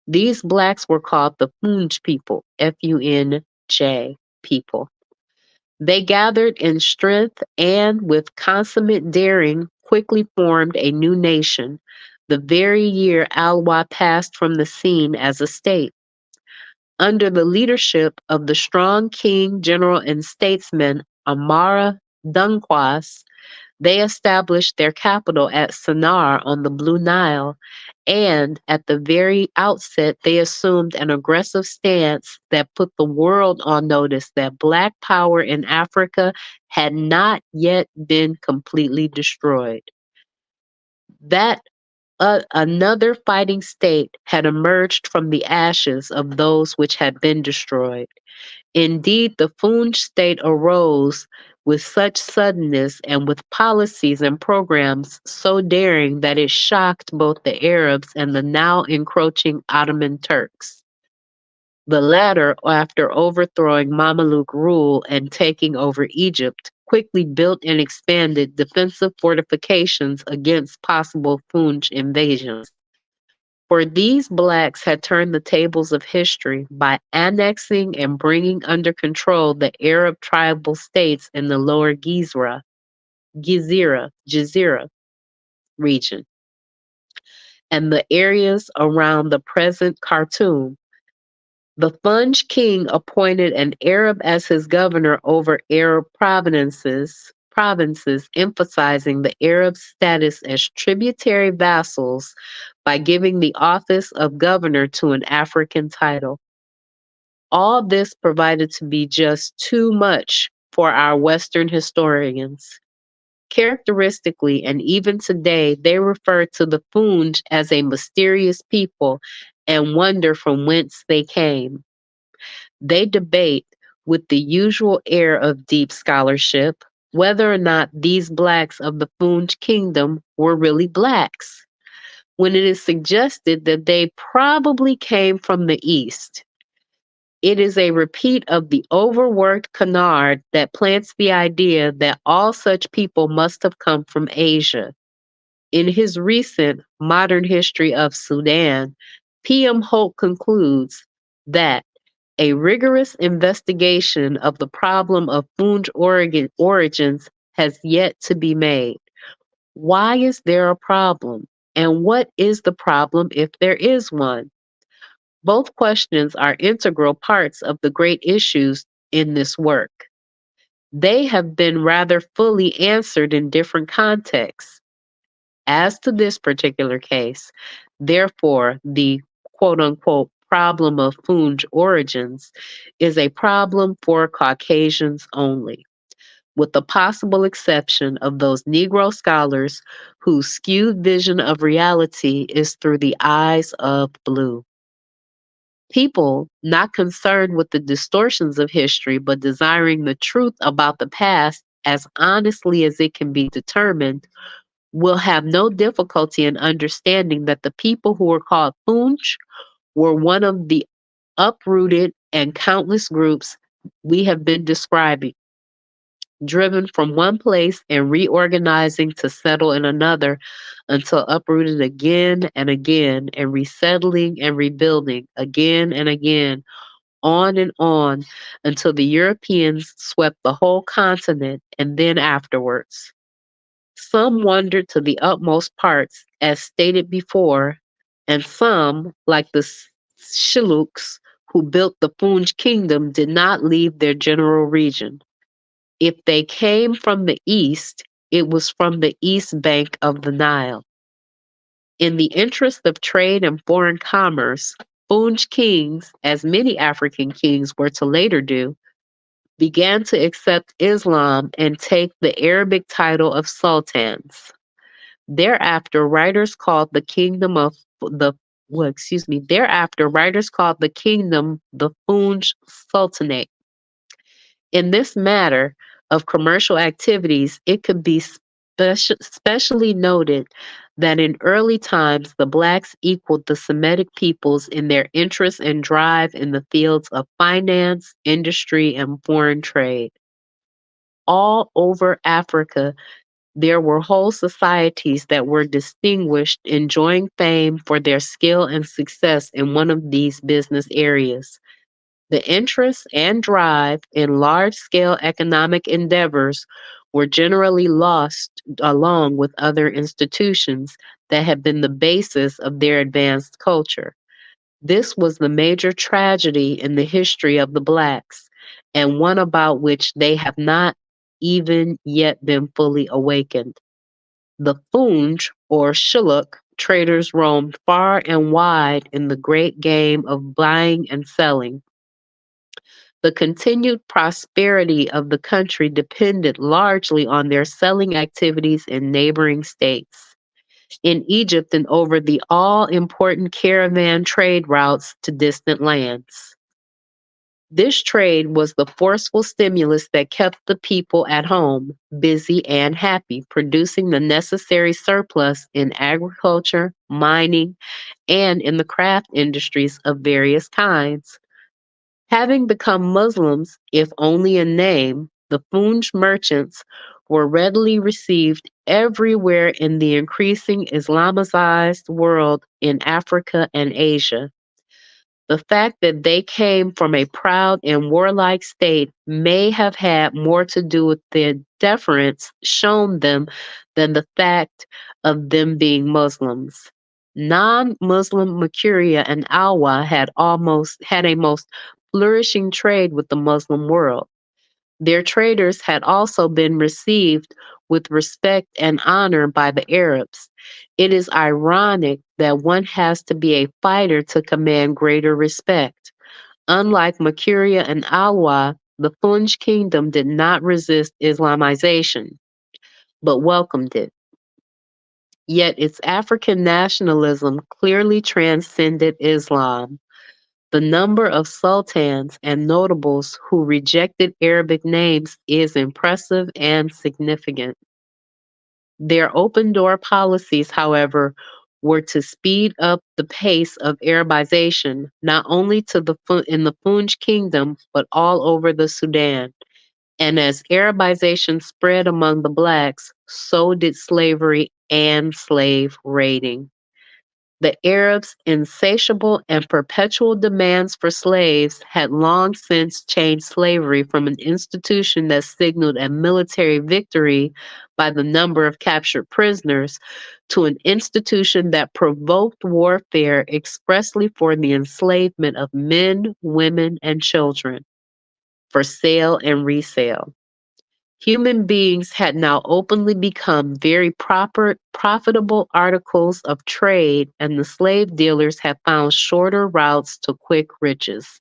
These Blacks were called the Funj people, F-U-N-J people. They gathered in strength and, with consummate daring, quickly formed a new nation, the very year Alwa passed from the scene as a state. Under the leadership of the strong king, general, and statesman Amara Dunkwas, They established their capital at Sennar on the Blue Nile, and at the very outset, they assumed an aggressive stance that put the world on notice that Black power in Africa had not yet been completely destroyed. That another fighting state had emerged from the ashes of those which had been destroyed. Indeed, the Funj state arose with such suddenness and with policies and programs so daring that it shocked both the Arabs and the now encroaching Ottoman Turks. The latter, after overthrowing Mameluke rule and taking over Egypt, quickly built and expanded defensive fortifications against possible Funj invasions. For these Blacks had turned the tables of history by annexing and bringing under control the Arab tribal states in the lower Gizra region, and the areas around the present Khartoum. The Funj king appointed an Arab as his governor over Arab provinces, emphasizing the Arabs' status as tributary vassals by giving the office of governor to an African title. All this provided to be just too much for our Western historians. Characteristically, and even today, they refer to the Funj as a mysterious people and wonder from whence they came. They debate, with the usual air of deep scholarship, whether or not these Blacks of the Funj kingdom were really Blacks, when it is suggested that they probably came from the East. It is a repeat of the overworked canard that plants the idea that all such people must have come from Asia. In his recent Modern History of Sudan, P.M. Holt concludes that a rigorous investigation of the problem of Funj origins has yet to be made. Why is there a problem? And what is the problem if there is one? Both questions are integral parts of the great issues in this work. They have been rather fully answered in different contexts. As to this particular case, therefore, the quote-unquote problem of Funj origins is a problem for Caucasians only, with the possible exception of those Negro scholars whose skewed vision of reality is through the eyes of blue. People not concerned with the distortions of history, but desiring the truth about the past as honestly as it can be determined, will have no difficulty in understanding that the people who were called Funj were one of the uprooted and countless groups we have been describing, driven from one place and reorganizing to settle in another until uprooted again and again and resettling and rebuilding again and again, on and on until the Europeans swept the whole continent and then afterwards. Some wandered to the utmost parts, as stated before, and some, like the Shiluks, who built the Funj kingdom, did not leave their general region. If they came from the east, it was from the east bank of the Nile. In the interest of trade and foreign commerce, Funj kings, as many African kings were to later do, began to accept Islam and take the Arabic title of sultans. Thereafter, writers called the kingdom the Funj Sultanate. In this matter of commercial activities, it could be specially noted that in early times the Blacks equaled the Semitic peoples in their interest and drive in the fields of finance, industry, and foreign trade. All over Africa, there were whole societies that were distinguished, enjoying fame for their skill and success in one of these business areas. The interest and drive in large-scale economic endeavors were generally lost along with other institutions that had been the basis of their advanced culture. This was the major tragedy in the history of the Blacks, and one about which they have not even yet been fully awakened. The Funj, or Shilluk, traders roamed far and wide in the great game of buying and selling. The continued prosperity of the country depended largely on their selling activities in neighboring states. In Egypt and over the all-important caravan trade routes to distant lands. This trade was the forceful stimulus that kept the people at home, busy and happy, producing the necessary surplus in agriculture, mining, and in the craft industries of various kinds. Having become Muslims, if only in name, the Funj merchants were readily received everywhere in the increasing Islamicized world in Africa and Asia. The fact that they came from a proud and warlike state may have had more to do with the deference shown them than the fact of them being Muslims. Non-Muslim Makuria and Alwa had a most flourishing trade with the Muslim world. Their traders had also been received with respect and honor by the Arabs. It is ironic that one has to be a fighter to command greater respect. Unlike Makuria and Alwa, the Funj kingdom did not resist Islamization, but welcomed it. Yet its African nationalism clearly transcended Islam. The number of sultans and notables who rejected Arabic names is impressive and significant. Their open-door policies, however, were to speed up the pace of Arabization, not only in the Funj kingdom, but all over the Sudan. And as Arabization spread among the blacks, so did slavery and slave raiding. The Arabs' insatiable and perpetual demands for slaves had long since changed slavery from an institution that signaled a military victory by the number of captured prisoners to an institution that provoked warfare expressly for the enslavement of men, women, and children, for sale and resale. Human beings had now openly become very profitable articles of trade, and the slave dealers had found shorter routes to quick riches.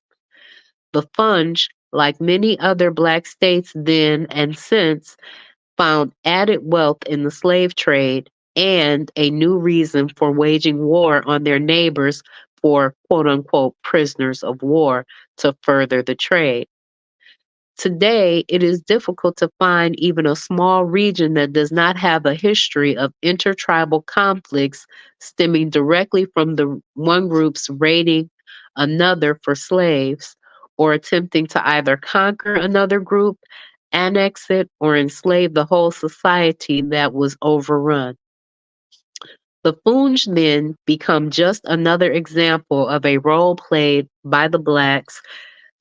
The Funj, like many other black states then and since, found added wealth in the slave trade and a new reason for waging war on their neighbors for quote-unquote prisoners of war to further the trade. Today, it is difficult to find even a small region that does not have a history of intertribal conflicts stemming directly from the one group's raiding another for slaves, or attempting to either conquer another group, annex it, or enslave the whole society that was overrun. The Funj then become just another example of a role played by the blacks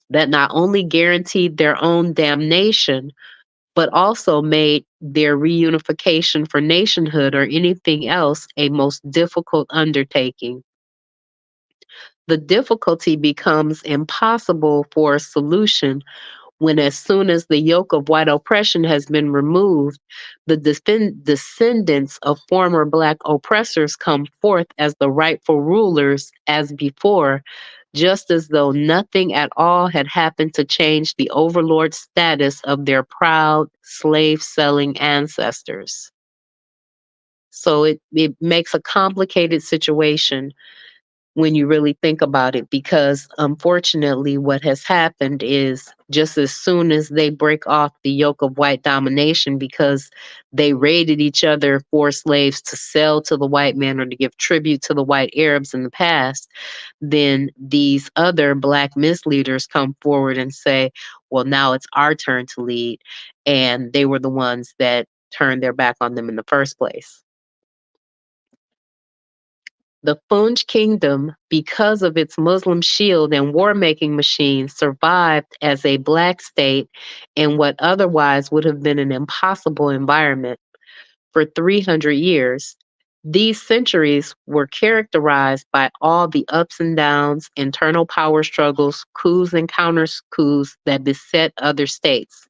that not only guaranteed their own damnation, but also made their reunification for nationhood or anything else a most difficult undertaking. The difficulty becomes impossible for a solution when, as soon as the yoke of white oppression has been removed, the descendants of former black oppressors come forth as the rightful rulers as before, just as though nothing at all had happened to change the overlord status of their proud slave-selling ancestors. So it makes a complicated situation when you really think about it, because unfortunately what has happened is just as soon as they break off the yoke of white domination because they raided each other for slaves to sell to the white man or to give tribute to the white Arabs in the past, then these other black misleaders come forward and say, well, now it's our turn to lead. And they were the ones that turned their back on them in the first place. The Funj kingdom, because of its Muslim shield and war-making machine, survived as a black state in what otherwise would have been an impossible environment for 300 years. These centuries were characterized by all the ups and downs, internal power struggles, coups and counter-coups that beset other states.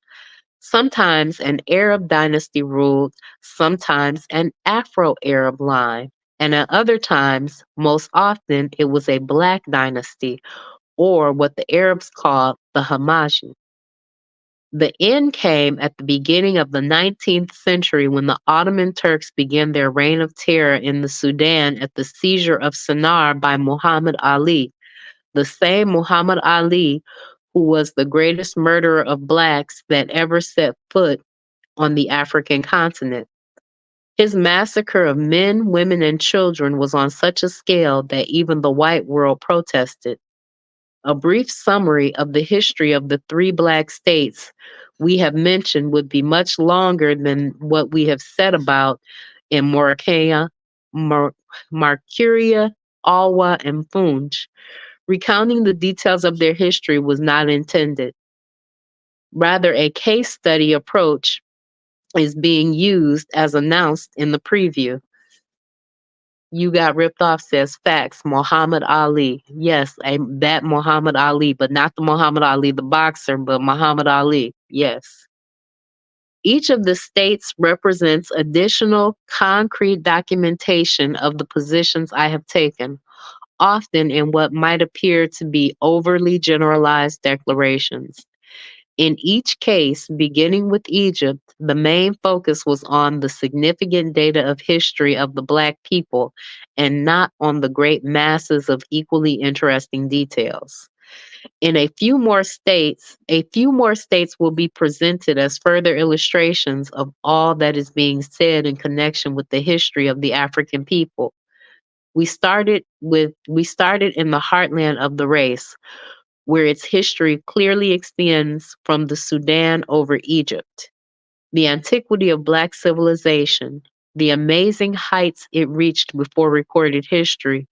Sometimes an Arab dynasty ruled, sometimes an Afro-Arab line, and at other times, most often, it was a Black dynasty, or what the Arabs called the Hamaji. The end came at the beginning of the 19th century when the Ottoman Turks began their reign of terror in the Sudan at the seizure of Sennar by Muhammad Ali, the same Muhammad Ali who was the greatest murderer of Blacks that ever set foot on the African continent. His massacre of men, women, and children was on such a scale that even the white world protested. A brief summary of the history of the three Black states we have mentioned would be much longer than what we have said about in Mauritania, Marcuria, Alwa, and Funj. Recounting the details of their history was not intended. Rather, a case study approach is being used as announced in the preview. You Got Ripped Off says facts, Muhammad Ali. Yes, that Muhammad Ali, but not the Muhammad Ali, the boxer, but Muhammad Ali. Yes. Each of the states represents additional concrete documentation of the positions I have taken, often in what might appear to be overly generalized declarations. In each case, beginning with Egypt, the main focus was on the significant data of history of the Black people and not on the great masses of equally interesting details. In a few more states will be presented as further illustrations of all that is being said in connection with the history of the African people. We started in the heartland of the race, where its history clearly extends from the Sudan over Egypt. The antiquity of Black civilization, the amazing heights it reached before recorded history,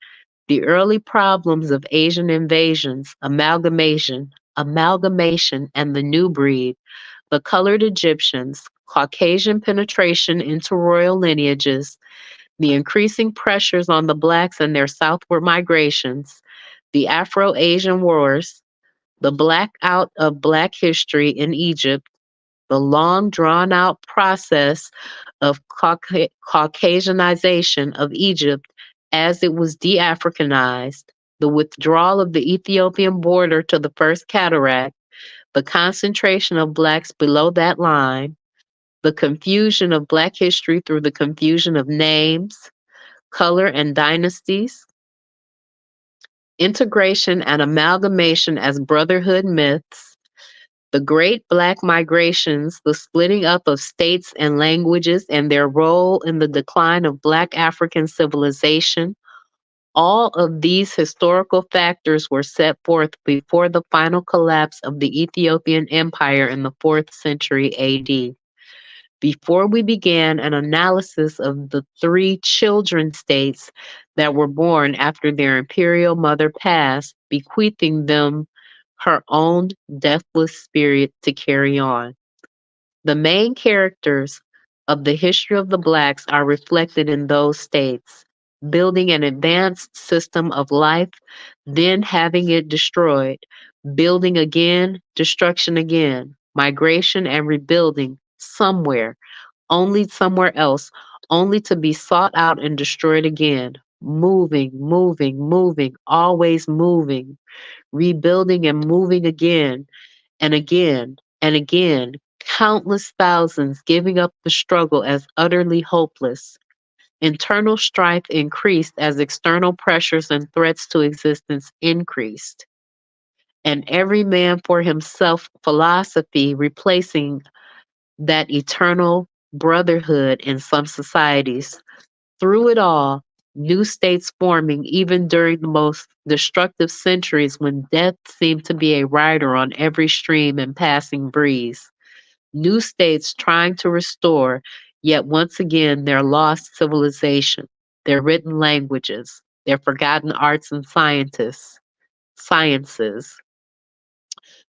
the early problems of Asian invasions, amalgamation, and the new breed, the colored Egyptians, Caucasian penetration into royal lineages, the increasing pressures on the Blacks and their southward migrations, the Afro-Asian wars, the blackout of Black history in Egypt, the long drawn-out process of Caucasianization of Egypt as it was de-Africanized, the withdrawal of the Ethiopian border to the First Cataract, the concentration of Blacks below that line, the confusion of Black history through the confusion of names, color, and dynasties, integration and amalgamation as brotherhood myths, the great Black migrations, the splitting up of states and languages, and their role in the decline of Black African civilization. All of these historical factors were set forth before the final collapse of the Ethiopian Empire in the 4th century AD. Before we began an analysis of the 3 children states that were born after their imperial mother passed, bequeathing them her own deathless spirit to carry on. The main characters of the history of the Blacks are reflected in those states, building an advanced system of life, then having it destroyed, building again, destruction again, migration and rebuilding somewhere else, only to be sought out and destroyed again, moving, always moving, rebuilding and moving again and again and again, countless thousands giving up the struggle as utterly hopeless. Internal strife increased as external pressures and threats to existence increased. And every man for himself philosophy replacing that eternal brotherhood in some societies. Through it all, new states forming even during the most destructive centuries when death seemed to be a rider on every stream and passing breeze. New states trying to restore, yet once again, their lost civilization, their written languages, their forgotten arts and sciences,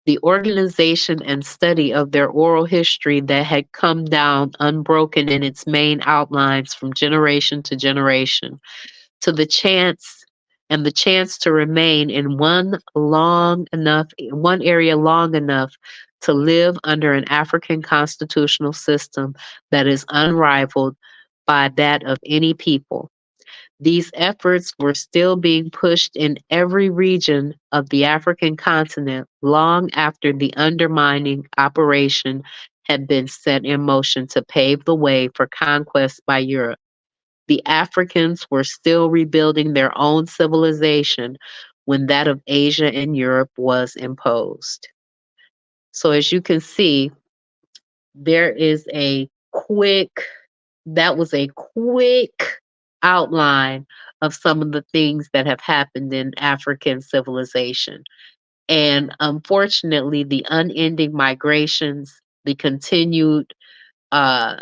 the organization and study of their oral history that had come down unbroken in its main outlines from generation to generation, to the chance to remain in one area long enough to live under an African constitutional system that is unrivaled by that of any people. These efforts were still being pushed in every region of the African continent long after the undermining operation had been set in motion to pave the way for conquest by Europe. The Africans were still rebuilding their own civilization when that of Asia and Europe was imposed. So as you can see, there is that was a quick outline of some of the things that have happened in African civilization. And unfortunately, the unending migrations, the continued backstabbing,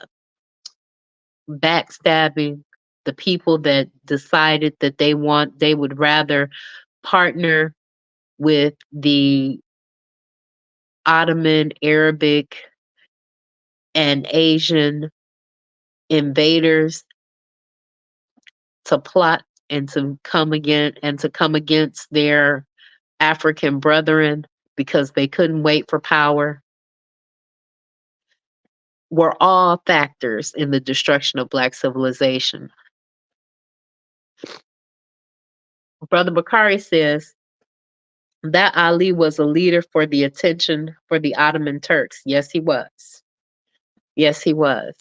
the people that decided that they would rather partner with the Ottoman, Arabic, and Asian invaders to plot and to come against their African brethren because they couldn't wait for power, were all factors in the destruction of Black civilization. Brother Bakari says that Ali was a leader for the attention for the Ottoman Turks. Yes, he was. Yes, he was.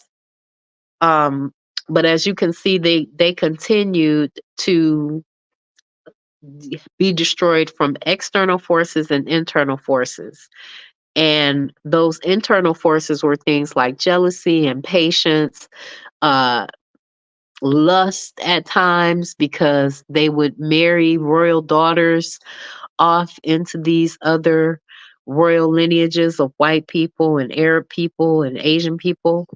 But as you can see, they continued to be destroyed from external forces and internal forces. And those internal forces were things like jealousy, impatience, lust at times, because they would marry royal daughters off into these other royal lineages of white people and Arab people and Asian people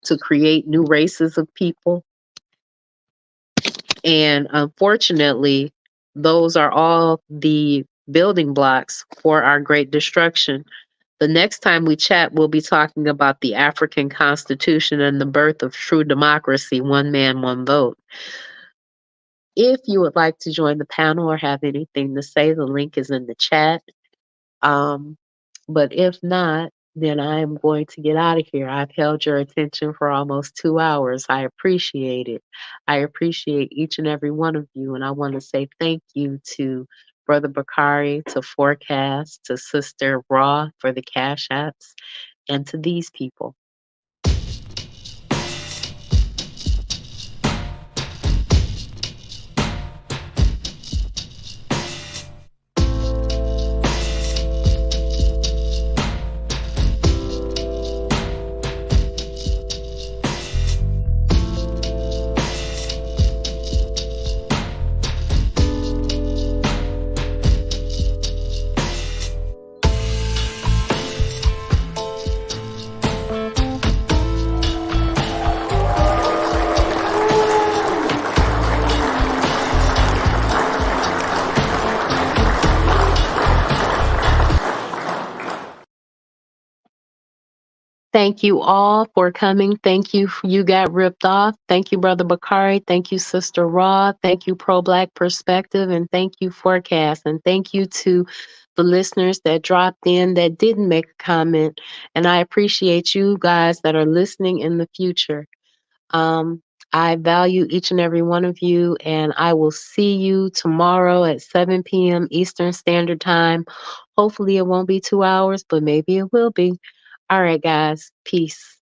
to create new races of people. And unfortunately, those are all the building blocks for our great destruction. The next time we chat, we'll be talking about the African Constitution and the birth of true democracy, one man, one vote. If you would like to join the panel or have anything to say, the link is in the chat. But if not, then I am going to get out of here. I've held your attention for almost 2 hours. I appreciate it. I appreciate each and every one of you. And I want to say thank you to Brother Bakari, to Forecast, to Sister Raw for the Cash Apps, and to these people. Thank you all for coming. Thank you. You got ripped off. Thank you, Brother Bakari. Thank you, Sister Raw. Thank you, Pro Black Perspective. And thank you, Forecast. And thank you to the listeners that dropped in that didn't make a comment. And I appreciate you guys that are listening in the future. I value each and every one of you, and I will see you tomorrow at 7 p.m. Eastern Standard Time. Hopefully it won't be 2 hours, but maybe it will be. All right, guys. Peace.